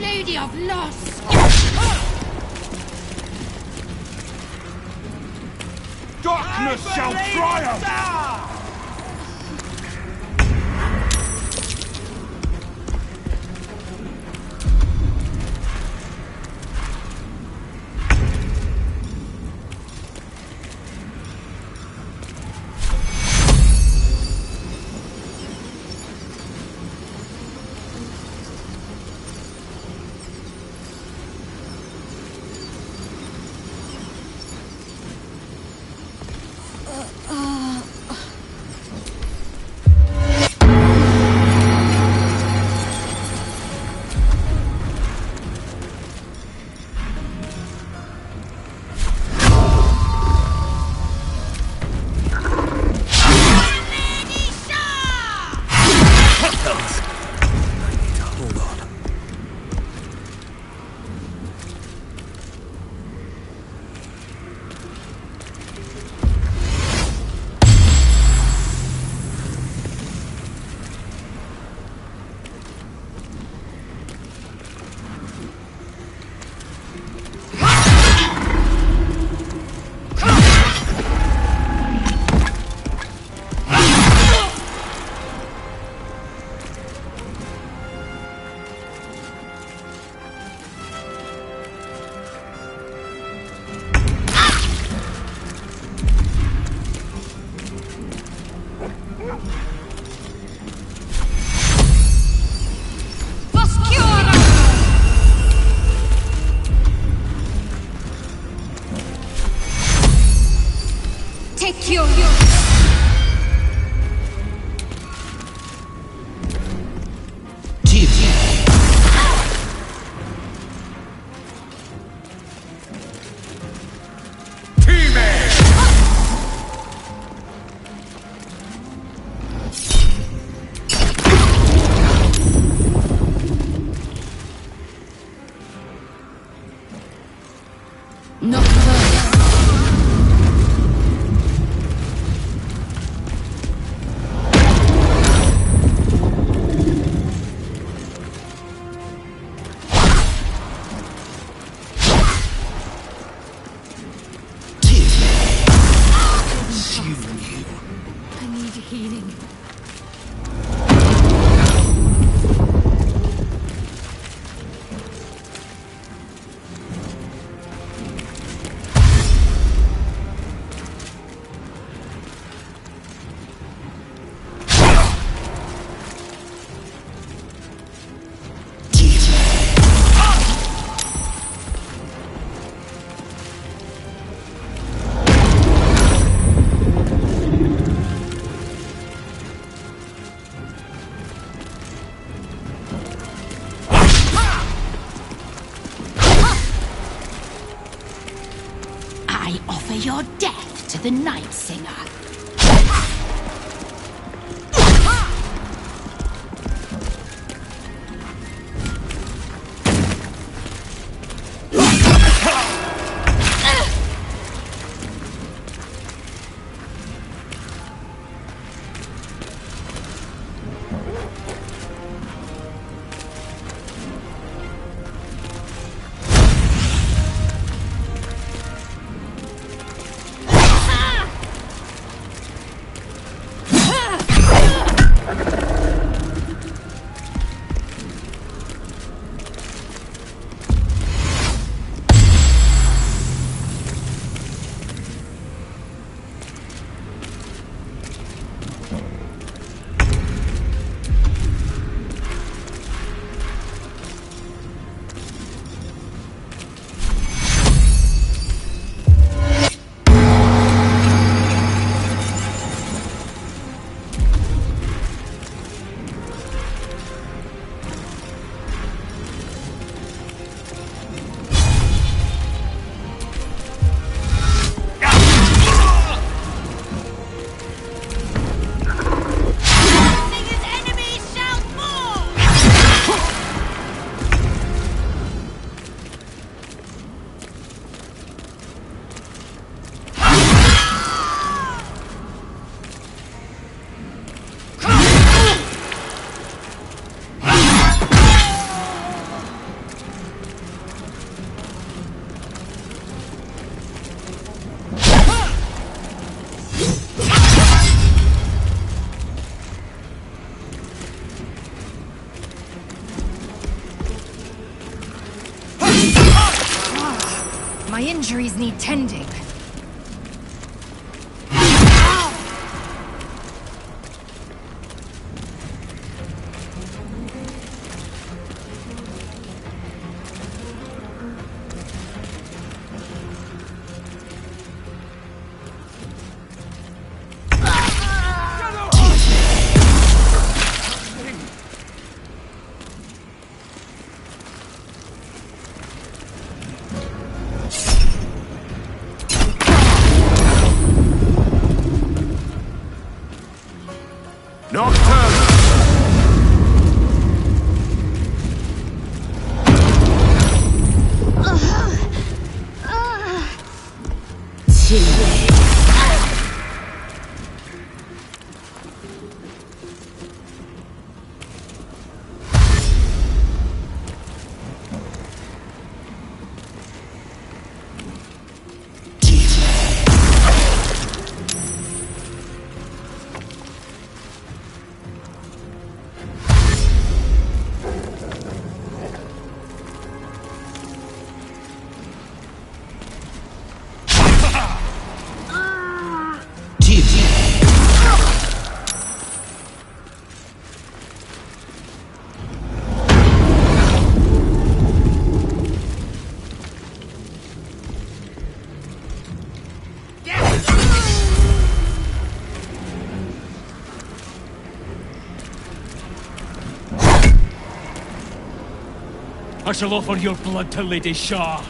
Lady of Loss! Darkness shall triumph! Take you. Not first. I need healing. I offer your death to the Night Singer. My injuries need tending. I shall offer your blood to Lady Shah.